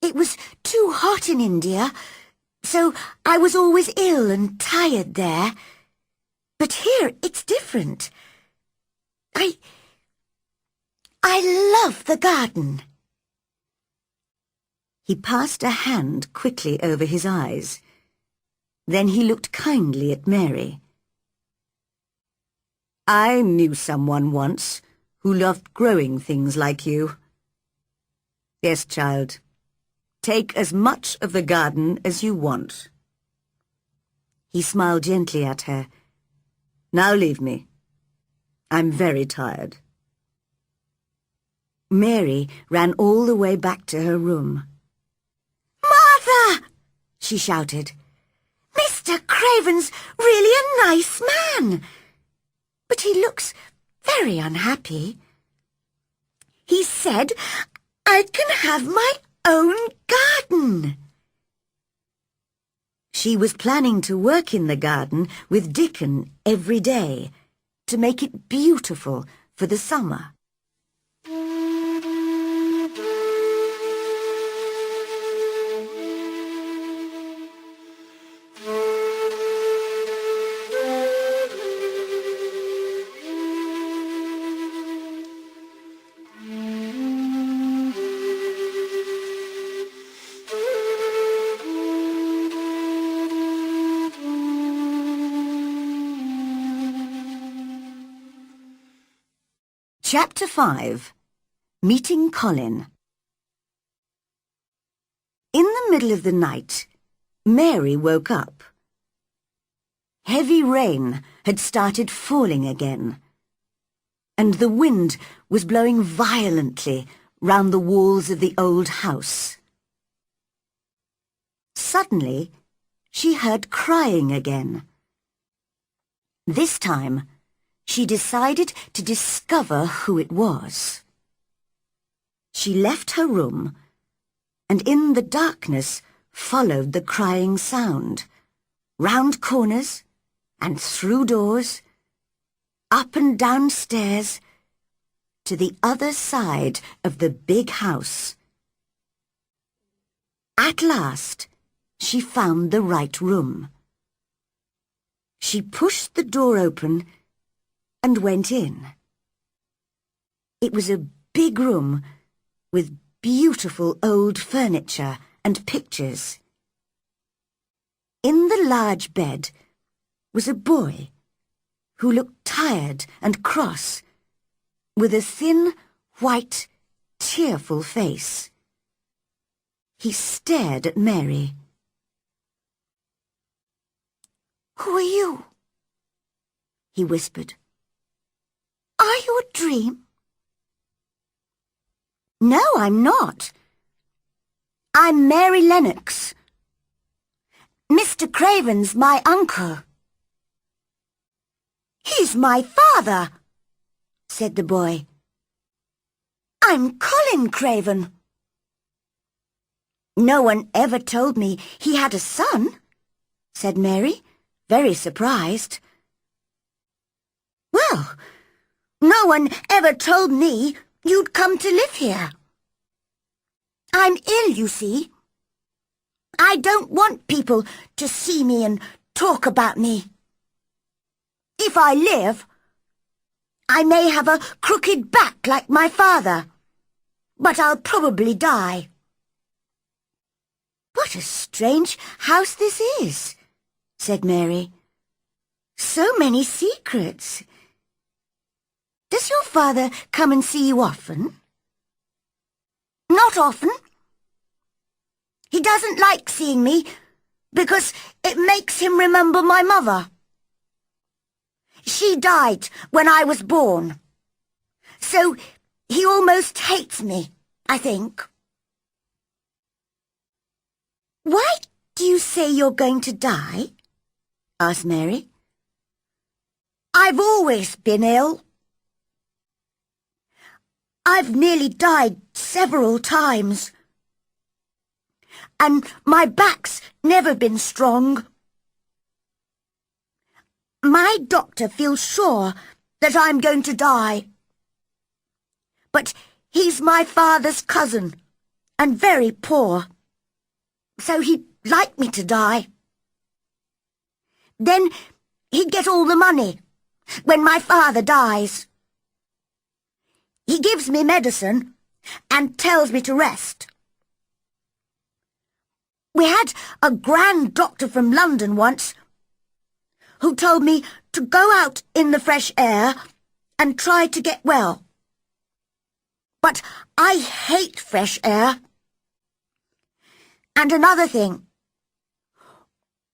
"It was too hot in India, so I was always ill and tired there. But here it's different. I love the garden." He passed a hand quickly over his eyes. Then he looked kindly at Mary. "I knew someone once who loved growing things like you. Yes, child, take as much of the garden as you want." He smiled gently at her. "Now leave me. I'm very tired." Mary ran all the way back to her room. "Martha!" she shouted. "Mr. Craven's really a nice man, but he looks very unhappy. He said I can have my own garden. She was planning to work in the garden with Dickon every day to make it beautiful for the summer. Chapter 5. Meeting Colin. In the middle of the night, Mary woke up. Heavy rain had started falling again, and the wind was blowing violently round the walls of the old house. Suddenly, she heard crying again. This time, she decided to discover who it was. She left her room and in the darkness followed the crying sound, round corners and through doors, up and down stairs, to the other side of the big house. At last, she found the right room. She pushed the door open and went in. It was a big room with beautiful old furniture and pictures. In the large bed was a boy who looked tired and cross, with a thin, white, tearful face. He stared at Mary. "Who are you?" he whispered. "Are you a dream?" "No, I'm not. I'm Mary Lennox. Mr. Craven's my uncle." "He's my father," said the boy. "I'm Colin Craven." "No one ever told me he had a son," said Mary, very surprised. "Well, no one ever told me you'd come to live here. I'm ill, you see. I don't want people to see me and talk about me. If I live, I may have a crooked back like my father, but I'll probably die." "What a strange house this is," said Mary. "So many secrets. Does your father come and see you often?" "Not often. He doesn't like seeing me because it makes him remember my mother. She died when I was born, so he almost hates me, I think." "Why do you say you're going to die?" asked Mary. "I've always been ill. I've nearly died several times. And my back's never been strong. My doctor feels sure that I'm going to die. But he's my father's cousin and very poor, so he'd like me to die. Then he'd get all the money when my father dies. He gives me medicine and tells me to rest. We had a grand doctor from London once who told me to go out in the fresh air and try to get well. But I hate fresh air. And another thing,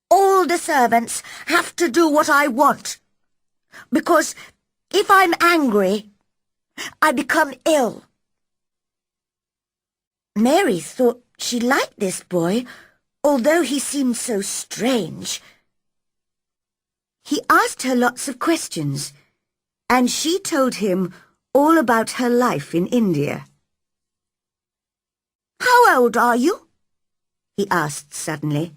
all the servants have to do what I want, because if I'm angry, I become ill." Mary thought she liked this boy, although he seemed so strange. He asked her lots of questions, and she told him all about her life in India. How old are you? He asked suddenly.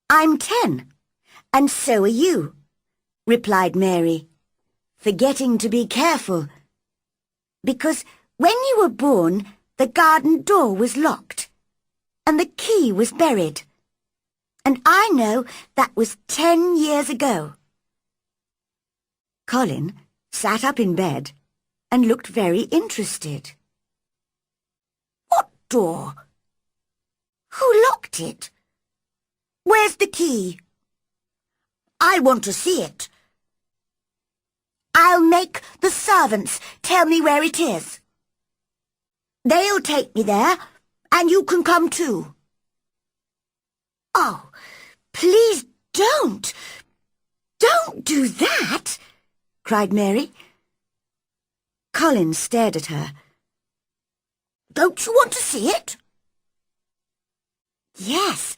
I'm 10, and so are you, replied Mary, forgetting to be careful, because when you were born, the garden door was locked, and the key was buried. And I know that was 10 years ago. Colin sat up in bed and looked very interested. What door? Who locked it? Where's the key? I want to see it. I'll make the servants tell me where it is. They'll take me there, and you can come too. Oh, please don't. Don't do that, cried Mary. Colin stared at her. Don't you want to see it? Yes,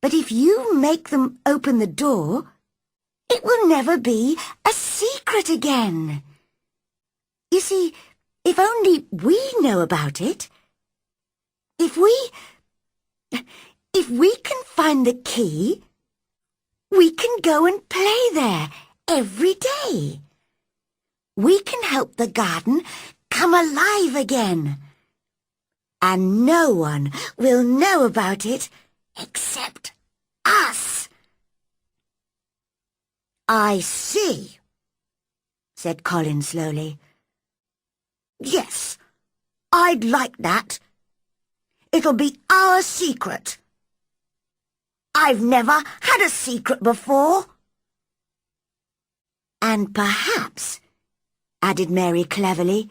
but if you make them open the door, it will never be a secret again. You see, if only we know about it, if we can find the key, we can go and play there every day. We can help the garden come alive again. And no one will know about it except us. I see, said Colin slowly. Yes, I'd like that. It'll be our secret. I've never had a secret before. And perhaps, added Mary cleverly,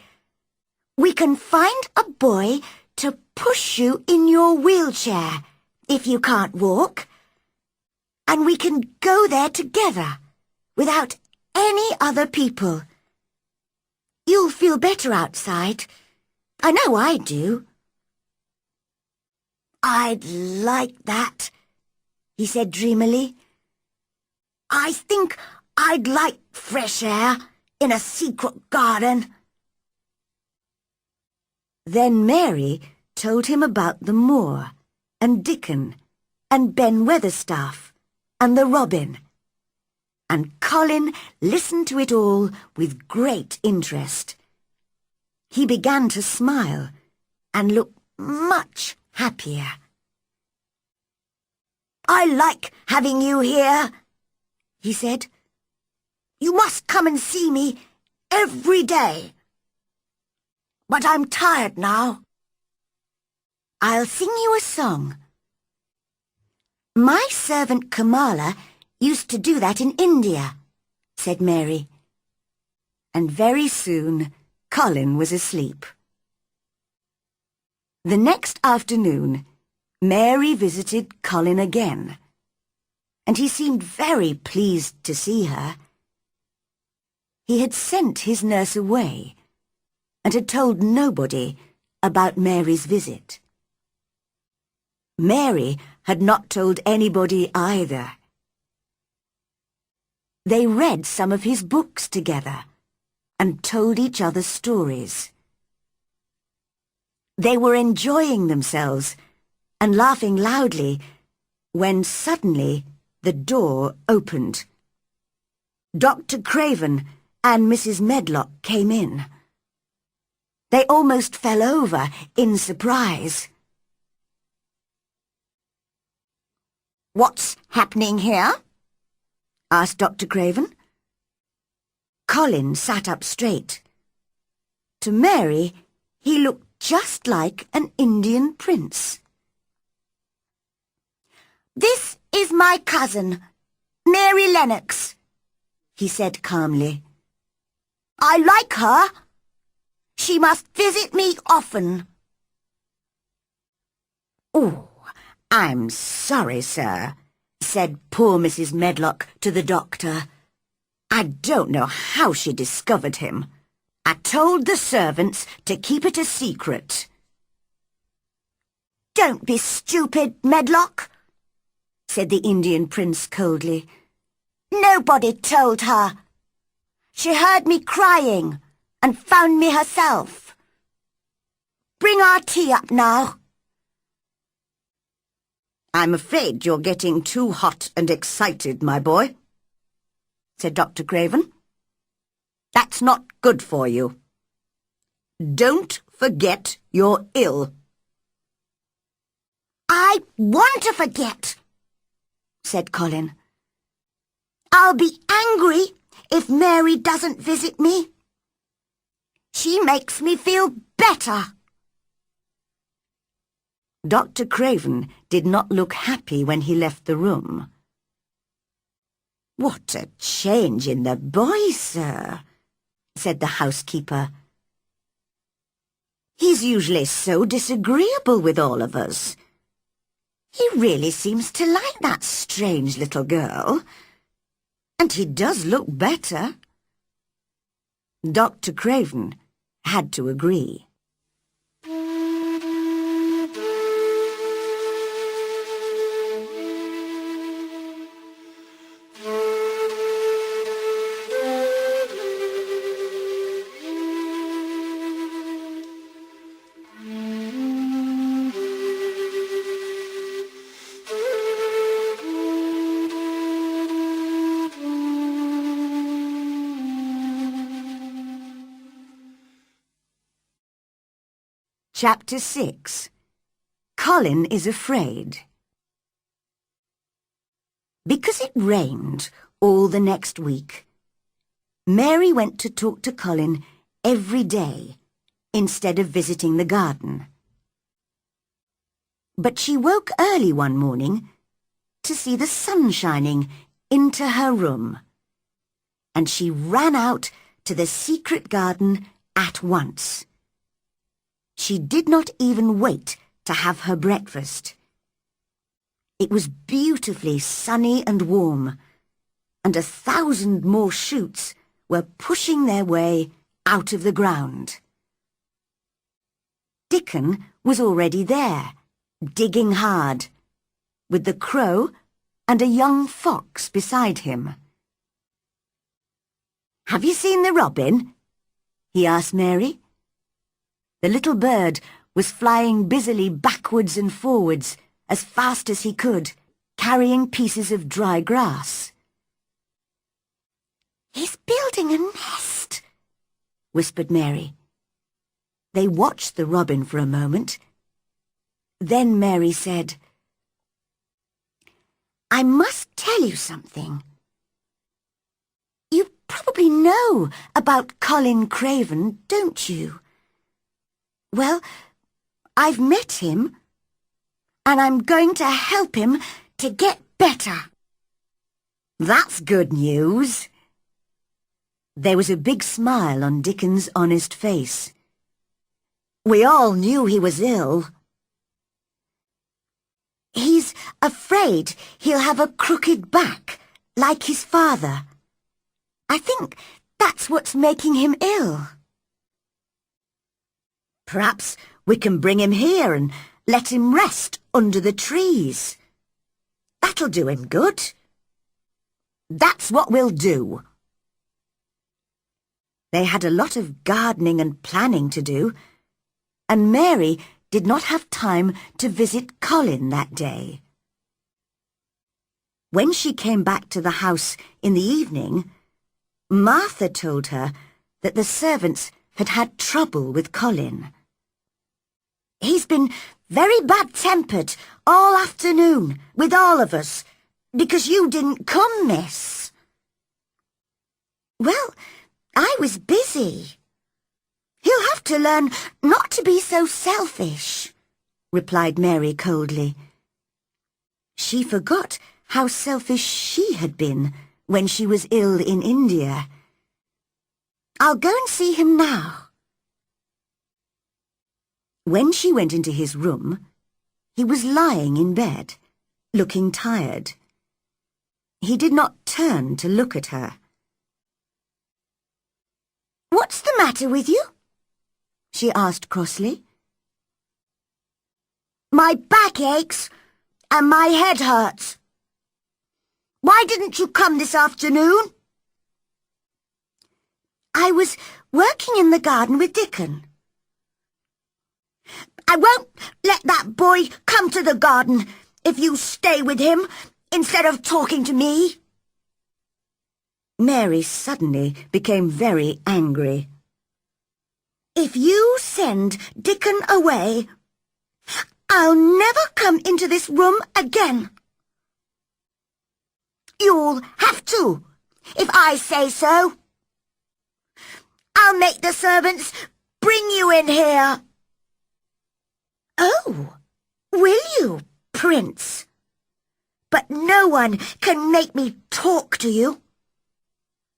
we can find a boy to push you in your wheelchair if you can't walk. And we can go there together without any other people. You'll feel better outside. I know I do. I'd like that, he said dreamily. I think I'd like fresh air in a secret garden. Then Mary told him about the moor, and Dickon, and Ben Weatherstaff, and the robin. And Colin listened to it all with great interest. He began to smile and look much happier. I like having you here, he said. You must come and see me every day. But I'm tired now. I'll sing you a song. My servant Kamala used to do that in India, said Mary. And very soon Colin was asleep. The next afternoon, Mary visited Colin again, and he seemed very pleased to see her. He had sent his nurse away and had told nobody about Mary's visit. Mary had not told anybody either. They read some of his books together and told each other stories. They were enjoying themselves and laughing loudly when suddenly the door opened. Dr. Craven and Mrs. Medlock came in. They almost fell over in surprise. What's happening here? Asked Dr. Craven. Colin sat up straight. To Mary, he looked just like an Indian prince. This is my cousin, Mary Lennox, he said calmly. I like her. She must visit me often. Oh, I'm sorry, sir, said poor Mrs. Medlock to the doctor. I don't know how she discovered him. I told the servants to keep it a secret. Don't be stupid, Medlock, said the Indian prince coldly. Nobody told her. She heard me crying and found me herself. Bring our tea up now. "I'm afraid you're getting too hot and excited, my boy," said Dr. Craven. "That's not good for you. Don't forget you're ill." "I want to forget," said Colin. "I'll be angry if Mary doesn't visit me. She makes me feel better." Dr. Craven did not look happy when he left the room. "What a change in the boy, sir," said the housekeeper. "He's usually so disagreeable with all of us. He really seems to like that strange little girl. And he does look better." Dr. Craven had to agree. Chapter 6. Colin is Afraid. Because it rained all the next week, Mary went to talk to Colin every day instead of visiting the garden. But she woke early one morning to see the sun shining into her room, and she ran out to the secret garden at once. She did not even wait to have her breakfast. It was beautifully sunny and warm, and 1,000 more shoots were pushing their way out of the ground. Dickon was already there, digging hard, with the crow and a young fox beside him. "Have you seen the robin?" he asked Mary. The little bird was flying busily backwards and forwards as fast as he could, carrying pieces of dry grass. "He's building a nest," whispered Mary. They watched the robin for a moment. Then Mary said, "I must tell you something. You probably know about Colin Craven, don't you? Well, I've met him, and I'm going to help him to get better." "That's good news." There was a big smile on Dickon's honest face. "We all knew he was ill." "He's afraid he'll have a crooked back, like his father. I think that's what's making him ill." "Perhaps we can bring him here and let him rest under the trees. That'll do him good." "That's what we'll do." They had a lot of gardening and planning to do, and Mary did not have time to visit Colin that day. When she came back to the house in the evening, Martha told her that the servants had had trouble with Colin. "He's been very bad-tempered all afternoon with all of us, because you didn't come, miss." "Well, I was busy. He'll have to learn not to be so selfish," replied Mary coldly. She forgot how selfish she had been when she was ill in India. "I'll go and see him now." When she went into his room, he was lying in bed, looking tired. He did not turn to look at her. "What's the matter with you?" she asked crossly. "My back aches and my head hurts. Why didn't you come this afternoon?" "I was working in the garden with Dickon." "I won't let that boy come to the garden if you stay with him instead of talking to me. Mary suddenly became very angry. If you send Dickon away, I'll never come into this room again. You'll have to, if I say so. I'll make the servants bring you in here. Oh, will you, Prince? But no one can make me talk to you.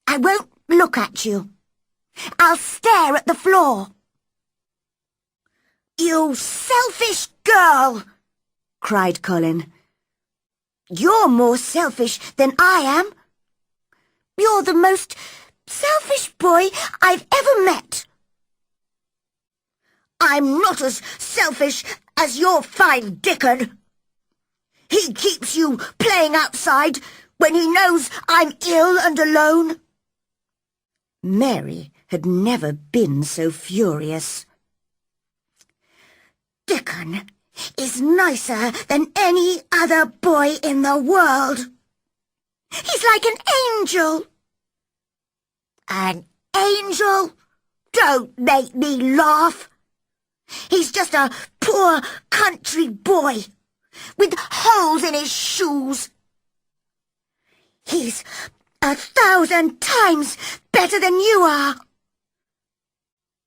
I won't look at you. I'll stare at the floor. You selfish girl, cried Colin. You're more selfish than I am. You're the most selfish boy I've ever met. I'm not as selfish as your fine Dickon. He keeps you playing outside when he knows I'm ill and alone. Mary had never been so furious. Dickon is nicer than any other boy in the world. He's like an angel. An angel? Don't make me laugh. He's just a poor country boy with holes in his shoes. He's 1,000 times better than you are.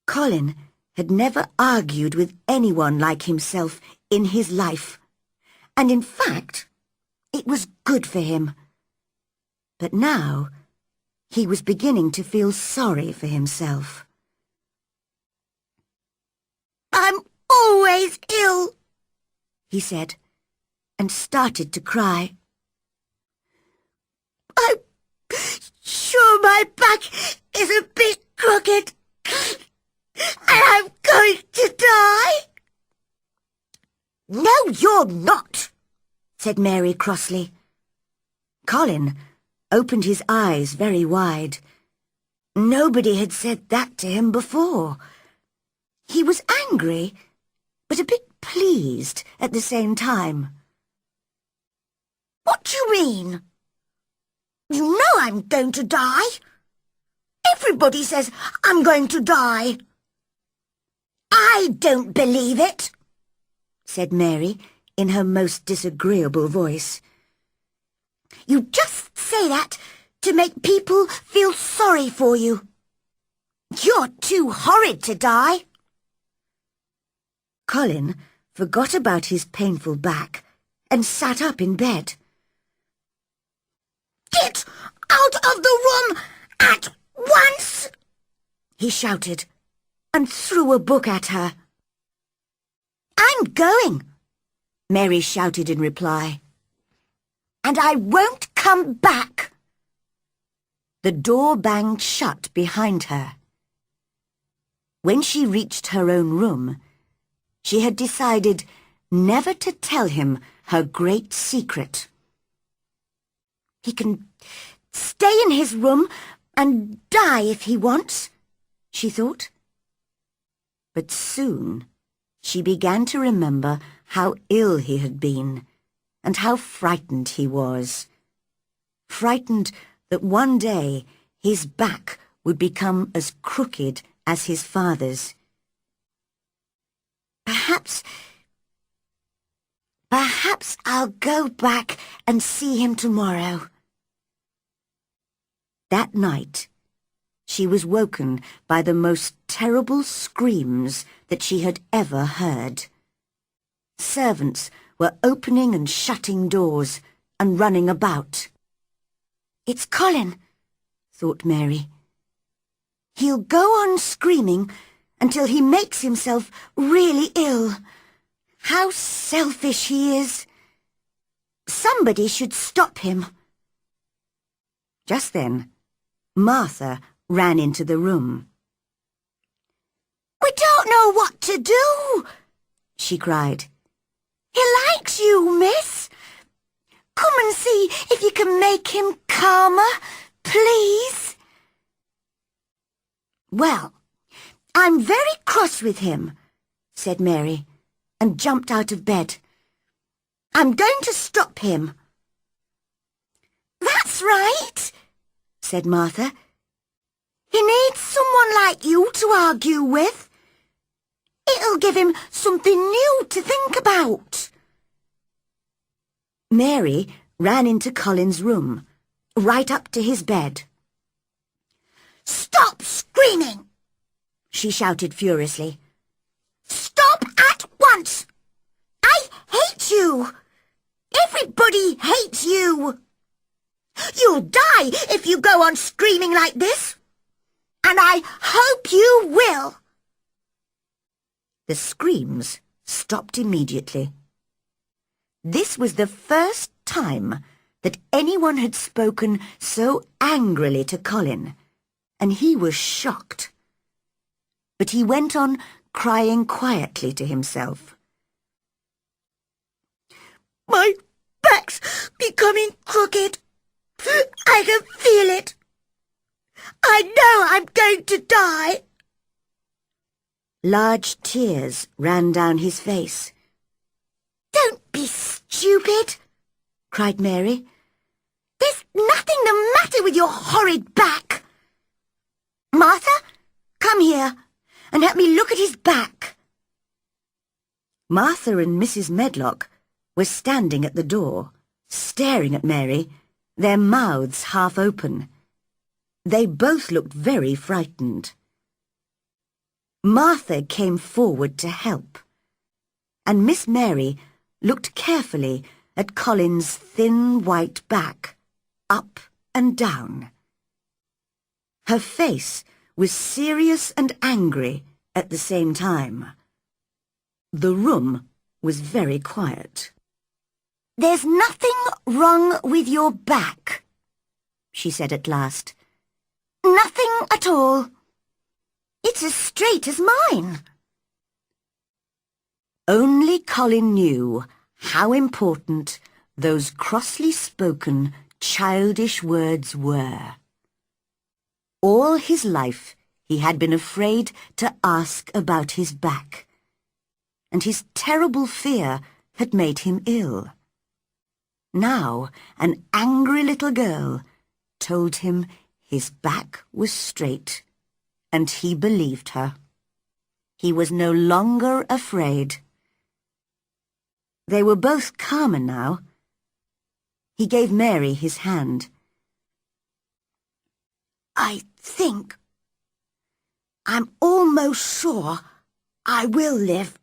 Colin had never argued with anyone like himself in his life, and in fact, it was good for him. But now, he was beginning to feel sorry for himself. I'm always ill, he said, and started to cry. I'm sure my back is a bit crooked, and I'm going to die. No, you're not, said Mary crossly. Colin opened his eyes very wide. Nobody had said that to him before. He was angry, but a bit pleased at the same time. What do you mean? You know I'm going to die. Everybody says I'm going to die. I don't believe it, said Mary in her most disagreeable voice. You just say that to make people feel sorry for you. You're too horrid to die. Colin forgot about his painful back and sat up in bed. Get out of the room at once, he shouted, and threw a book at her. I'm going, Mary shouted in reply. And I won't come back. The door banged shut behind her. When she reached her own room, she had decided never to tell him her great secret. He can stay in his room and die if he wants, she thought. But soon she began to remember how ill he had been and how frightened he was. Frightened that one day his back would become as crooked as his father's. Perhaps I'll go back and see him tomorrow. That night, she was woken by the most terrible screams that she had ever heard. Servants were opening and shutting doors and running about. It's Colin, thought Mary. He'll go on screaming until he makes himself really ill. How selfish he is. Somebody should stop him. Just then, Martha ran into the room. We don't know what to do, she cried. He likes you, miss. Come and see if you can make him calmer, please. Well, I'm very cross with him, said Mary, and jumped out of bed. I'm going to stop him. That's right, said Martha. He needs someone like you to argue with. It'll give him something new to think about. Mary ran into Colin's room, right up to his bed. Stop screaming, she shouted furiously. Stop at once! I hate you! Everybody hates you! You'll die if you go on screaming like this! And I hope you will! The screams stopped immediately. This was the first time that anyone had spoken so angrily to Colin, and he was shocked. But he went on crying quietly to himself. My back's becoming crooked. I can feel it. I know I'm going to die. Large tears ran down his face. Don't be stupid, cried Mary. There's nothing the matter with your horrid back. Martha, come here and help me look at his back. Martha and Mrs. Medlock were standing at the door, staring at Mary, their mouths half open. They both looked very frightened. Martha came forward to help, and Miss Mary looked carefully at Colin's thin white back, up and down. Her face was serious and angry at the same time. The room was very quiet. There's nothing wrong with your back, she said at last. Nothing at all. It's as straight as mine. Only Colin knew how important those crossly spoken, childish words were. All his life he had been afraid to ask about his back, and his terrible fear had made him ill. Now an angry little girl told him his back was straight, and he believed her. He was no longer afraid. They were both calmer now. He gave Mary his hand. I think, I'm almost sure I will live.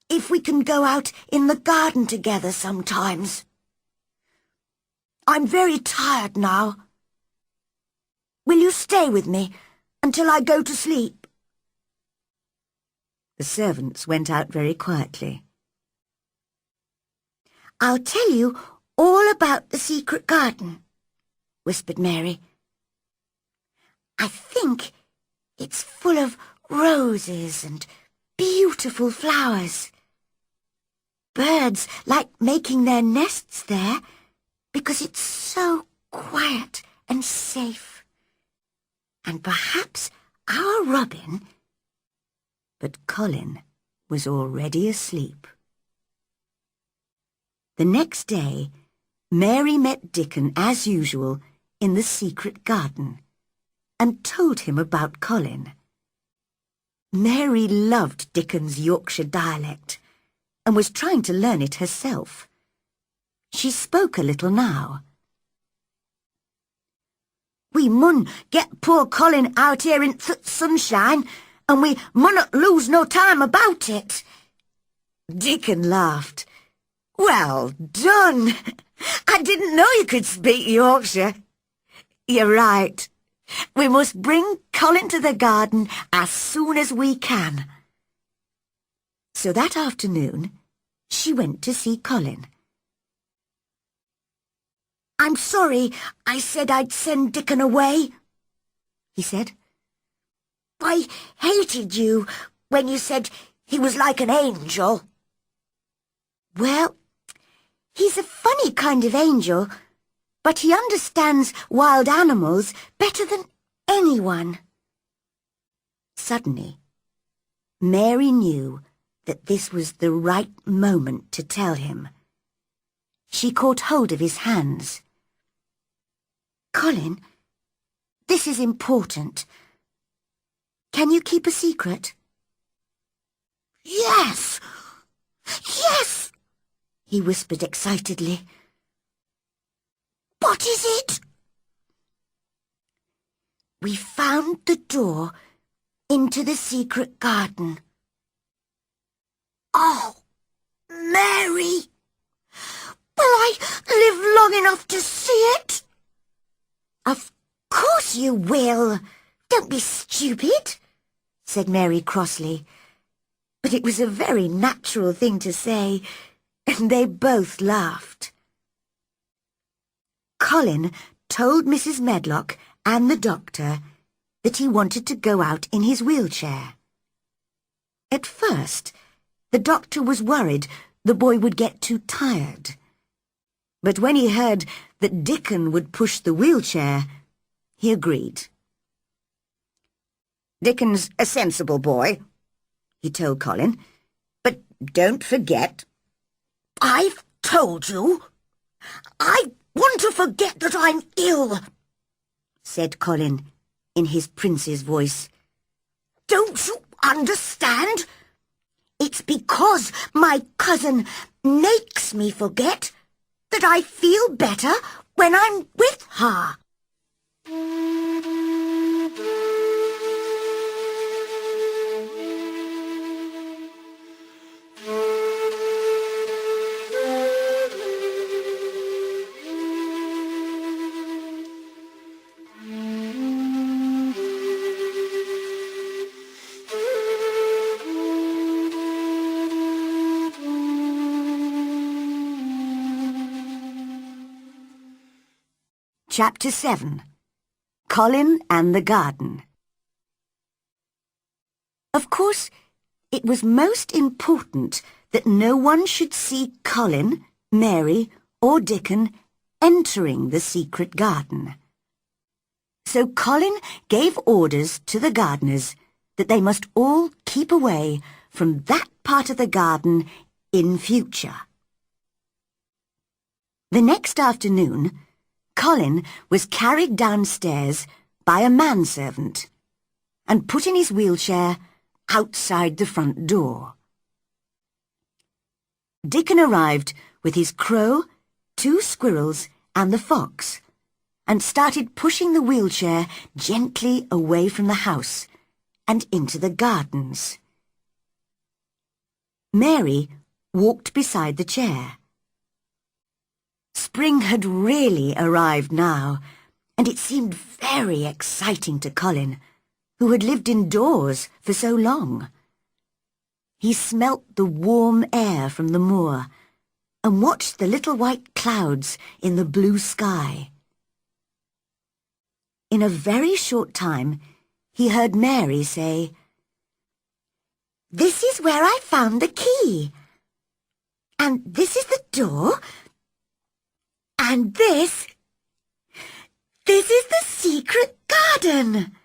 If we can go out in the garden together sometimes. I'm very tired now. Will you stay with me until I go to sleep? The servants went out very quietly. I'll tell you all about the secret garden, whispered Mary. I think it's full of roses and beautiful flowers. Birds like making their nests there because it's so quiet and safe. And perhaps our robin... But Colin was already asleep. The next day, Mary met Dickon as usual in the secret garden and told him about Colin. Mary loved Dickon's Yorkshire dialect and was trying to learn it herself. She spoke a little now. We mun get poor Colin out here in th' sunshine, and we munnot lose no time about it. Dickon laughed. Well done! I didn't know you could speak Yorkshire. You're right. We must bring Colin to the garden as soon as we can. So that afternoon, she went to see Colin. I'm sorry I said I'd send Dickon away, he said. I hated you when you said he was like an angel. Well, he's a funny kind of angel, but he understands wild animals better than anyone. Suddenly, Mary knew that this was the right moment to tell him She caught hold of his hands. "Colin, this is important. Can you keep a secret?" "Yes! Yes!" he whispered excitedly. "What is it?" "We found the door into the secret garden." "Oh, Mary! Will I live long enough to see it?" "Of course you will. Don't be stupid," said Mary crossly. But it was a very natural thing to say, and they both laughed. Colin told Mrs. Medlock and the doctor that he wanted to go out in his wheelchair. At first, the doctor was worried the boy would get too tired. But when he heard that Dickon would push the wheelchair, he agreed. "Dickon's a sensible boy," he told Colin. "But don't forget—" "I've told you. I want to forget that I'm ill," said Colin in his prince's voice. "Don't you understand? It's because my cousin makes me forget that I feel better when I'm with her." Chapter 7. Colin and the Garden. Of course, it was most important that no one should see Colin, Mary, or Dickon entering the secret garden. So Colin gave orders to the gardeners that they must all keep away from that part of the garden in future. The next afternoon, Colin was carried downstairs by a manservant and put in his wheelchair outside the front door. Dickon arrived with his crow, 2 squirrels and the fox and started pushing the wheelchair gently away from the house and into the gardens. Mary walked beside the chair. Spring had really arrived now, and it seemed very exciting to Colin, who had lived indoors for so long. He smelt the warm air from the moor and watched the little white clouds in the blue sky. In a very short time, he heard Mary say, "This is where I found the key. And this is the door. And this is the secret garden."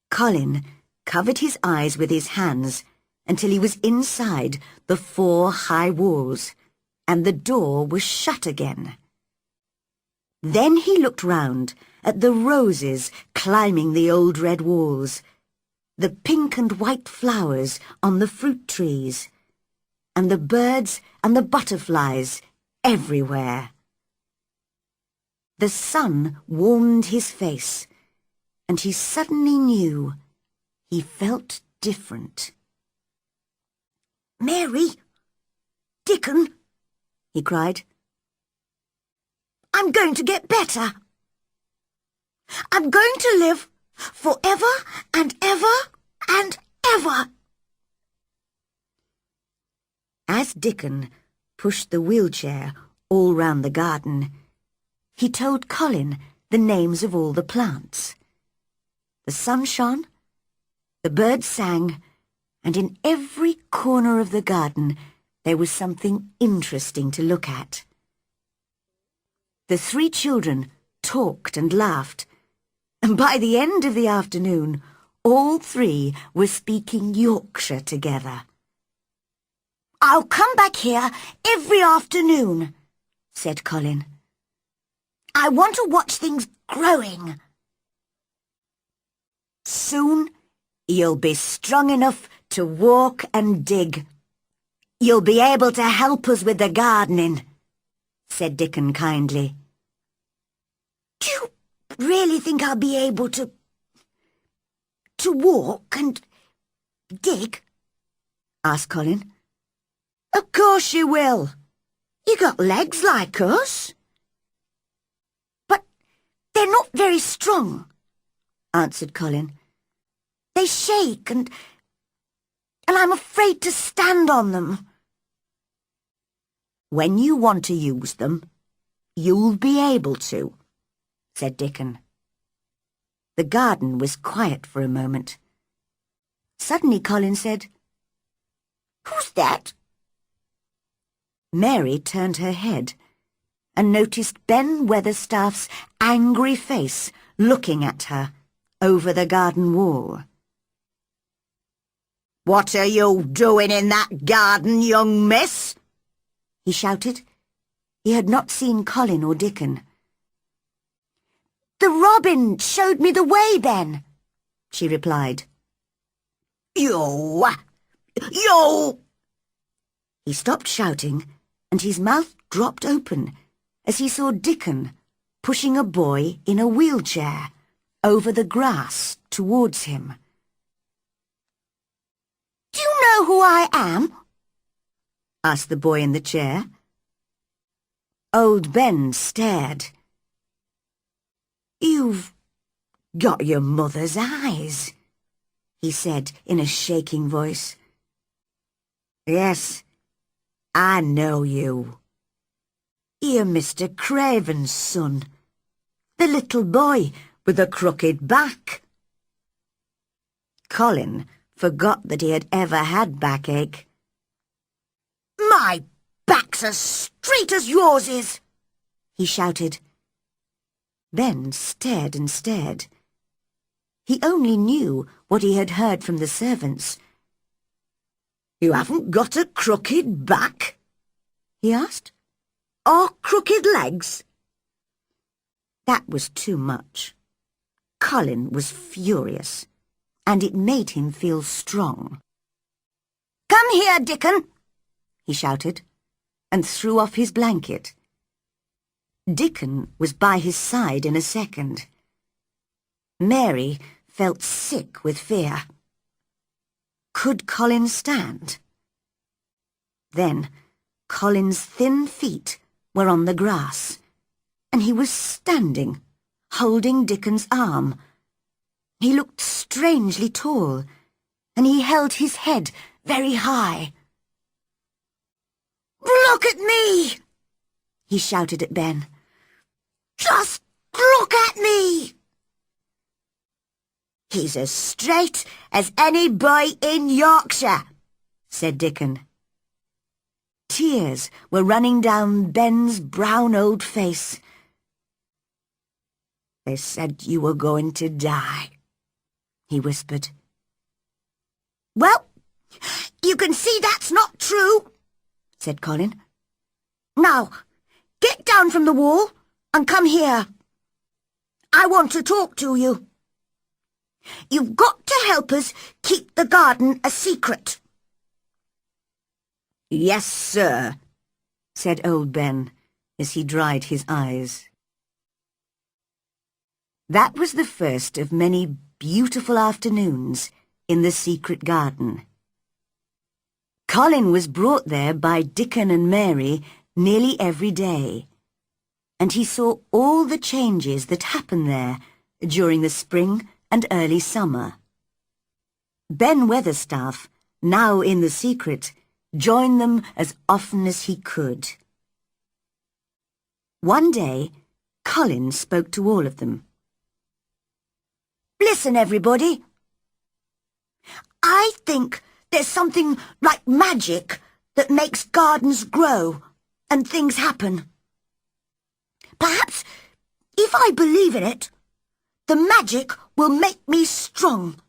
Colin covered his eyes with his hands until he was inside the 4 high walls, and the door was shut again. Then he looked round at the roses climbing the old red walls, the pink and white flowers on the fruit trees, and the birds and the butterflies everywhere. The sun warmed his face, and he suddenly knew he felt different. "Mary! Dickon!" he cried. "I'm going to get better. I'm going to live forever and ever and ever." As Dickon pushed the wheelchair all round the garden, he told Colin the names of all the plants. The sun shone, the birds sang, and in every corner of the garden there was something interesting to look at. The 3 children talked and laughed, and by the end of the afternoon, all 3 were speaking Yorkshire together. I'll come back here every afternoon, said Colin. I want to watch things growing. Soon you'll be strong enough to walk and dig. You'll be able to help us with the gardening, said Dickon kindly. Do you really think I'll be able to walk and dig? Asked Colin. Of course you will. You got legs like us. But they're not very strong, answered Colin. They shake and I'm afraid to stand on them. When you want to use them, you'll be able to, said Dickon. The garden was quiet for a moment. Suddenly Colin said, Who's that? Mary turned her head and noticed Ben Weatherstaff's angry face looking at her over the garden wall. "What are you doing in that garden, young miss?" he shouted. He had not seen Colin or Dickon. The robin showed me the way, Ben, she replied. You! He stopped shouting and his mouth dropped open as he saw Dickon pushing a boy in a wheelchair over the grass towards him. Do you know who I am? Asked the boy in the chair. Old Ben stared. "You've got your mother's eyes," he said in a shaking voice. "Yes, I know you. You're Mr. Craven's son, the little boy with the crooked back." Colin forgot that he had ever had backache. My back's as straight as yours is, he shouted. Ben stared and stared. He only knew what he had heard from the servants. "You haven't got a crooked back?" he asked. "Or crooked legs?" That was too much. Colin was furious, and it made him feel strong. "Come here, Dickon," he shouted, and threw off his blanket. Dickon was by his side in a second. Mary felt sick with fear. Could Colin stand? Then Colin's thin feet were on the grass, and he was standing, holding Dickon's arm. He looked strangely tall, and he held his head very high. "Look at me!" he shouted at Ben. "Just look at me!" "He's as straight as any boy in Yorkshire," said Dickon. Tears were running down Ben's brown old face. "They said you were going to die," he whispered. "Well, you can see that's not true," said Colin. "Now, get down from the wall and come here. I want to talk to you. You've got to help us keep the garden a secret." "Yes, sir," said old Ben as he dried his eyes. That was the first of many beautiful afternoons in the secret garden. Colin was brought there by Dickon and Mary nearly every day, and he saw all the changes that happened there during the spring and early summer. Ben Weatherstaff, now in the secret, joined them as often as he could. One day, Colin spoke to all of them. "Listen, everybody. I think there's something like magic that makes gardens grow and things happen. Perhaps, if I believe in it, the magic will make me strong.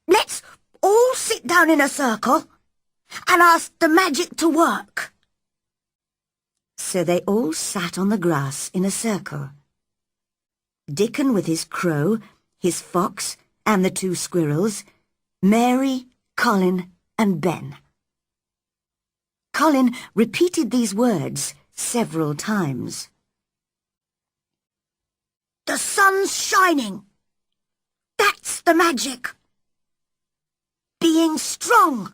Let's all sit down in a circle and ask the magic to work. So they all sat on the grass in a circle. Dickon with his crow, his fox, and the two squirrels, Mary, Colin, and Ben. Colin repeated these words several times. The sun's shining. That's the magic. Being strong.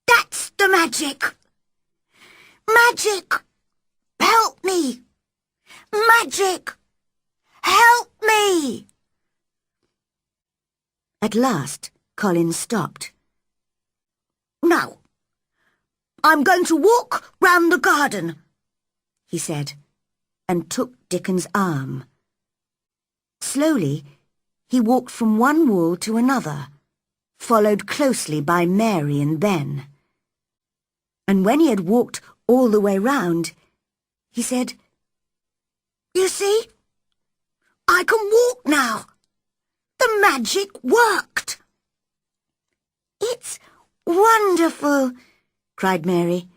That's the magic. Magic, help me. Magic, help me. At last, Colin stopped. Now, I'm going to walk round the garden, he said, and took Dickon's arm. Slowly, he walked from one wall to another, followed closely by Mary and Ben. And when he had walked all the way round, he said, You see, I can walk now. The magic worked. It's wonderful, cried Mary.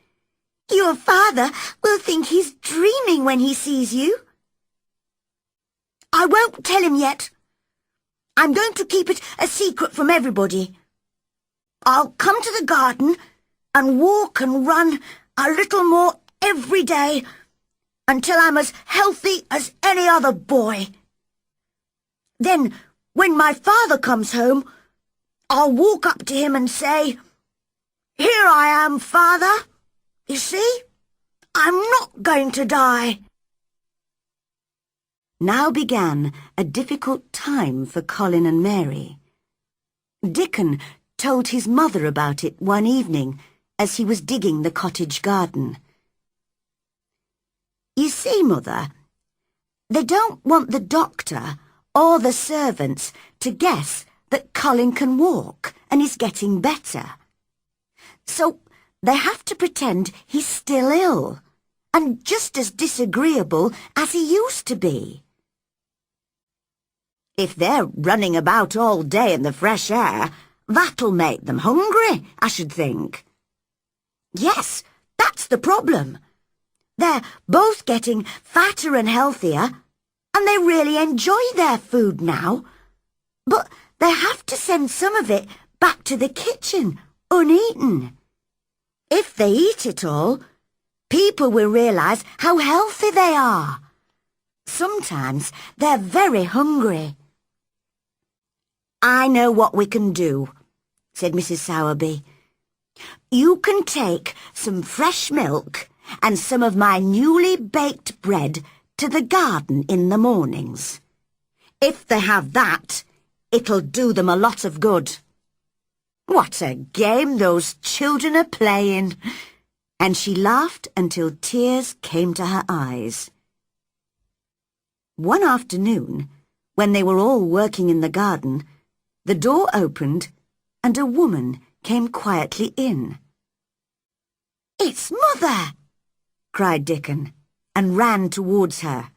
Your father will think he's dreaming when he sees you. I won't tell him yet. I'm going to keep it a secret from everybody. I'll come to the garden and walk and run a little more every day until I'm as healthy as any other boy. Then, when my father comes home, I'll walk up to him and say, Here I am, Father. You see, I'm not going to die. Now began a difficult time for Colin and Mary. Dickon told his mother about it one evening as he was digging the cottage garden. You see, Mother, they don't want the doctor or the servants to guess that Colin can walk and is getting better. So they have to pretend he's still ill and just as disagreeable as he used to be. If they're running about all day in the fresh air, that'll make them hungry, I should think. Yes, that's the problem. They're both getting fatter and healthier, and they really enjoy their food now. But they have to send some of it back to the kitchen, uneaten. If they eat it all, people will realise how healthy they are. Sometimes they're very hungry. I know what we can do, said Mrs. Sowerby. You can take some fresh milk and some of my newly baked bread to the garden in the mornings. If they have that, it'll do them a lot of good. What a game those children are playing! And she laughed until tears came to her eyes. One afternoon, when they were all working in the garden, the door opened and a woman came quietly in. It's Mother! cried Dickon, and ran towards her.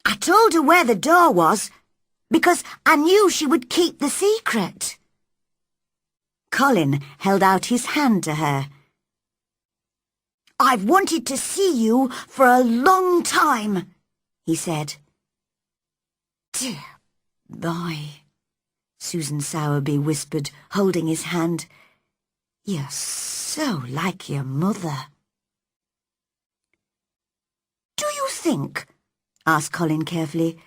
I told her where the door was, because I knew she would keep the secret. Colin held out his hand to her. I've wanted to see you for a long time, he said. Dear boy, Susan Sowerby whispered, holding his hand. You're so like your mother. Do you think, asked Colin carefully,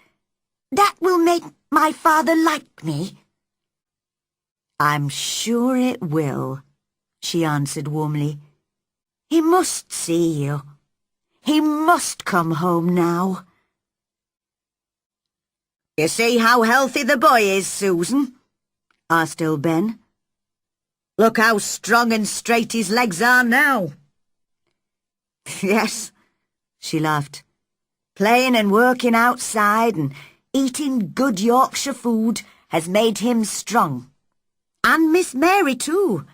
that will make my father like me? I'm sure it will, she answered warmly. He must see you. He must come home now. You see how healthy the boy is, Susan? asked old Ben. Look how strong and straight his legs are now. Yes, she laughed. Playing and working outside and eating good Yorkshire food has made him strong. And Miss Mary too,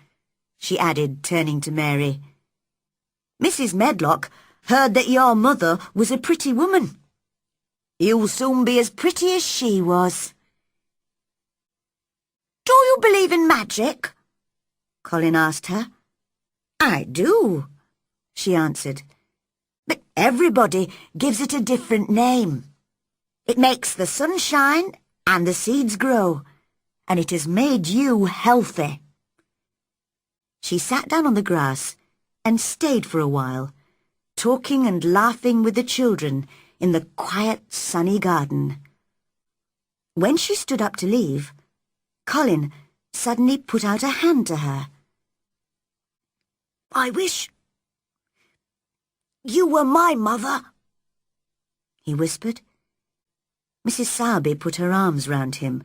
she added, turning to Mary. Mrs. Medlock heard that your mother was a pretty woman. You'll soon be as pretty as she was. Do you believe in magic? Colin asked her. I do, she answered. But everybody gives it a different name. It makes the sun shine and the seeds grow, and it has made you healthy. She sat down on the grass and stayed for a while, talking and laughing with the children in the quiet, sunny garden. When she stood up to leave, Colin suddenly put out a hand to her. I wish you were my mother, he whispered. Mrs. Sowerby put her arms round him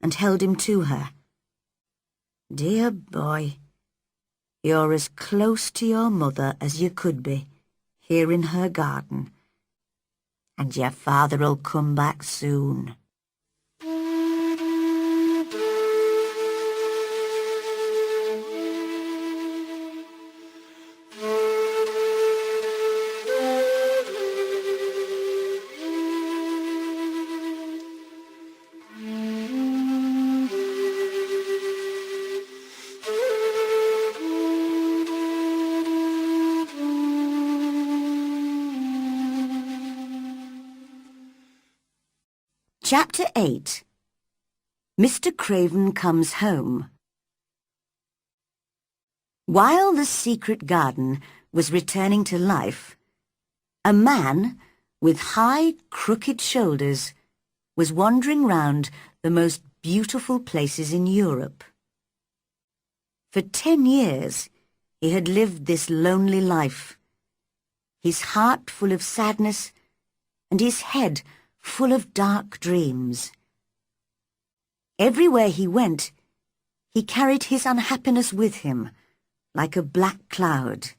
and held him to her. Dear boy, you're as close to your mother as you could be, here in her garden. And your father'll come back soon. Chapter 8. Mr. Craven Comes Home. While the secret garden was returning to life, a man with high, crooked shoulders was wandering round the most beautiful places in Europe. For 10 years, he had lived this lonely life, his heart full of sadness and his head full of dark dreams. Everywhere he went, he carried his unhappiness with him, like a black cloud.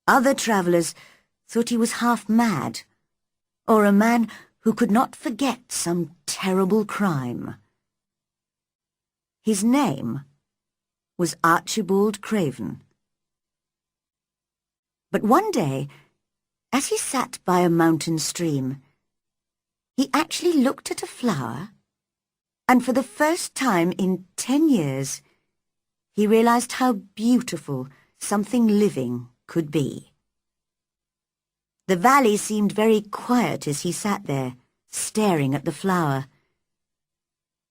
Other travellers thought he was half mad, or a man who could not forget some terrible crime. His name was Archibald Craven. But one day, as he sat by a mountain stream, he actually looked at a flower, and for the first time in 10 years, he realized how beautiful something living could be. The valley seemed very quiet as he sat there, staring at the flower.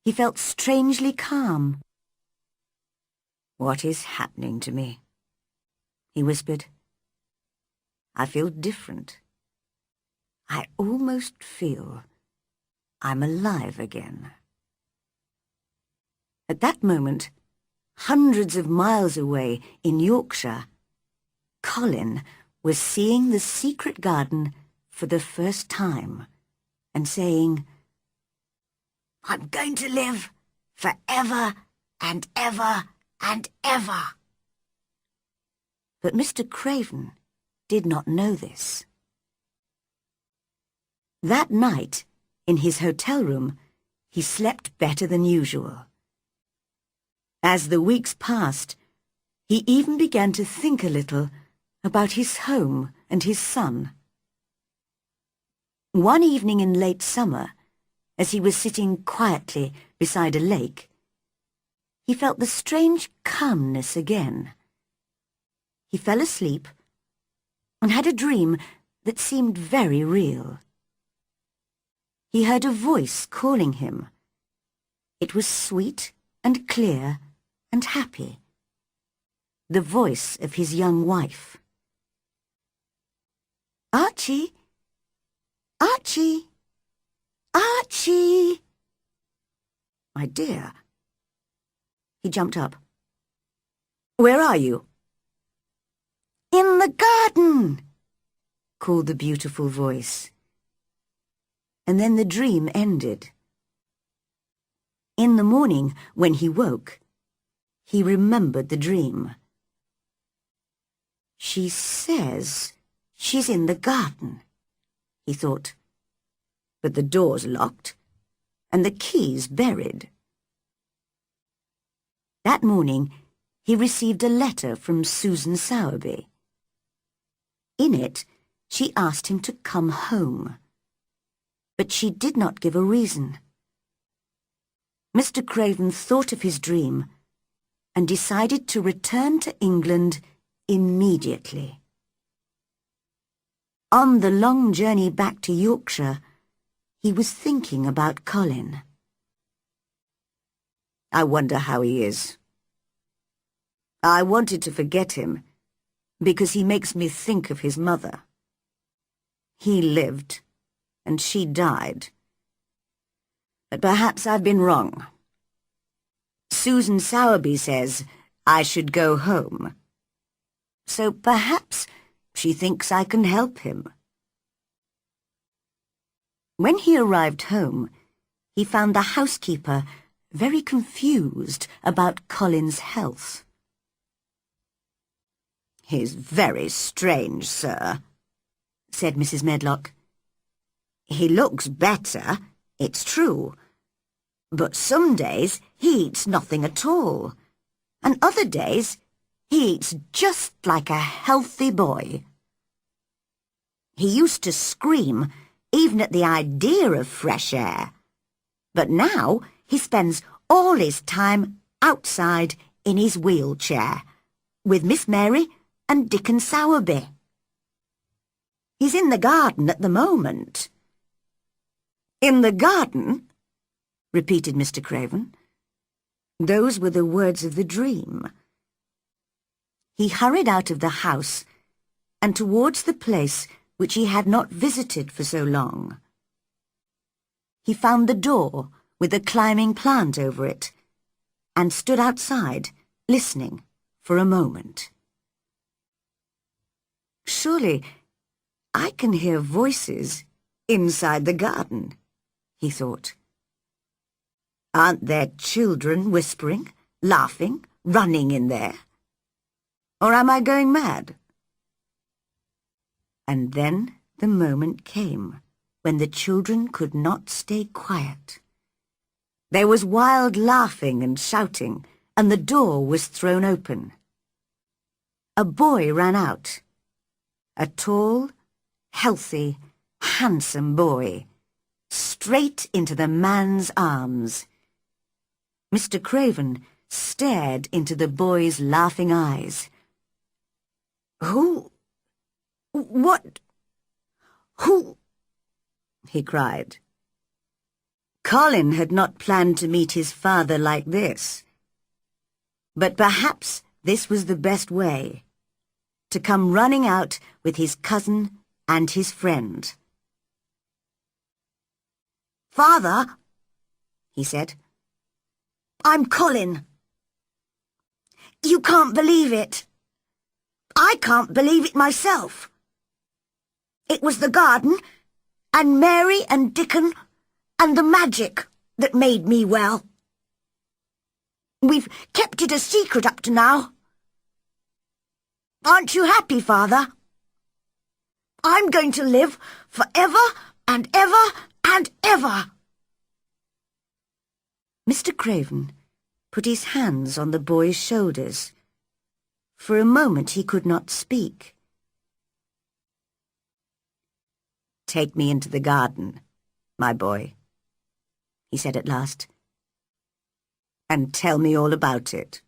He felt strangely calm. "What is happening to me?" he whispered. "I feel different. I almost feel I'm alive again." At that moment, hundreds of miles away in Yorkshire, Colin was seeing the secret garden for the first time and saying, I'm going to live forever and ever and ever. But Mr. Craven did not know this. That night, in his hotel room, he slept better than usual. As the weeks passed, he even began to think a little about his home and his son. One evening in late summer, as he was sitting quietly beside a lake, he felt the strange calmness again. He fell asleep and had a dream that seemed very real. He heard a voice calling him. It was sweet and clear and happy. The voice of his young wife. "Archie! Archie! Archie!" "My dear." He jumped up. "Where are you?" In the garden, called the beautiful voice. And then the dream ended. In the morning, when he woke, he remembered the dream. She says she's in the garden, he thought. But the door's locked, and the key's buried. That morning, he received a letter from Susan Sowerby. In it, she asked him to come home. But she did not give a reason. Mr. Craven thought of his dream and decided to return to England immediately. On the long journey back to Yorkshire, he was thinking about Colin. I wonder how he is. I wanted to forget him because he makes me think of his mother. He lived, and she died. But perhaps I've been wrong. Susan Sowerby says I should go home. So perhaps she thinks I can help him. When he arrived home, he found the housekeeper very confused about Colin's health. "He's very strange, sir," said Mrs. Medlock. "He looks better, it's true, but some days he eats nothing at all, and other days he eats just like a healthy boy. He used to scream even at the idea of fresh air, but now he spends all his time outside in his wheelchair with Miss Mary and Dickon Sowerby. He's in the garden at the moment." "In the garden?" repeated Mr. Craven. Those were the words of the dream. He hurried out of the house and towards the place which he had not visited for so long. He found the door with a climbing plant over it and stood outside, listening for a moment. "Surely I can hear voices inside the garden," he thought. "Aren't there children whispering, laughing, running in there? Or am I going mad?" And then the moment came when the children could not stay quiet. There was wild laughing and shouting, and the door was thrown open. A boy ran out. A tall, healthy, handsome boy, straight into the man's arms. Mr. Craven stared into the boy's laughing eyes. Who, he cried. Colin had not planned to meet his father like this. But perhaps this was the best way, to come running out with his cousin and his friend. "Father," he said, "I'm Colin. You can't believe it. I can't believe it myself. It was the garden, and Mary and Dickon, and the magic that made me well. We've kept it a secret up to now. Aren't you happy, Father? I'm going to live forever and ever and ever." Mr. Craven put his hands on the boy's shoulders. For a moment he could not speak. "Take me into the garden, my boy," he said at last, "and tell me all about it."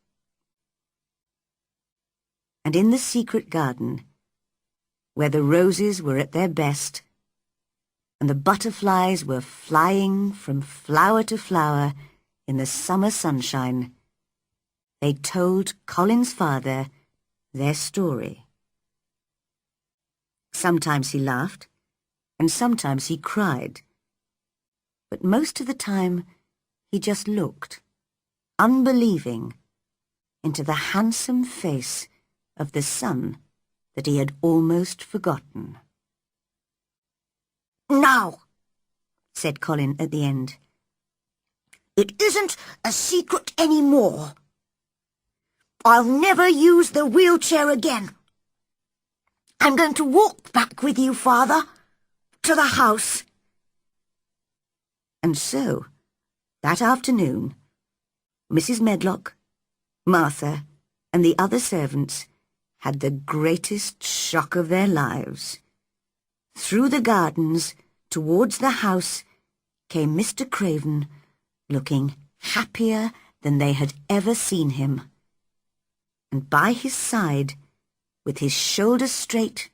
And in the secret garden, where the roses were at their best, and the butterflies were flying from flower to flower in the summer sunshine, they told Colin's father their story. Sometimes he laughed, and sometimes he cried, but most of the time he just looked, unbelieving, into the handsome face of the son that he had almost forgotten. "Now," said Colin at the end, "it isn't a secret any more. I'll never use the wheelchair again. I'm going to walk back with you, Father, to the house." And so, that afternoon, Mrs. Medlock, Martha, and the other servants had the greatest shock of their lives. Through the gardens, towards the house, came Mr. Craven, looking happier than they had ever seen him, and by his side, with his shoulders straight,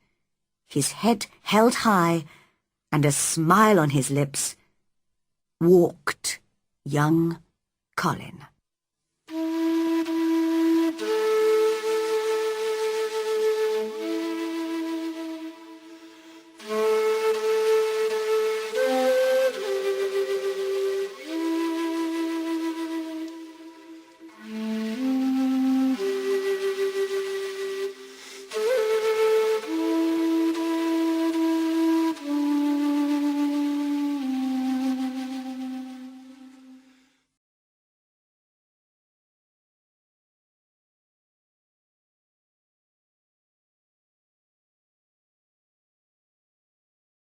his head held high, and a smile on his lips, walked young Colin.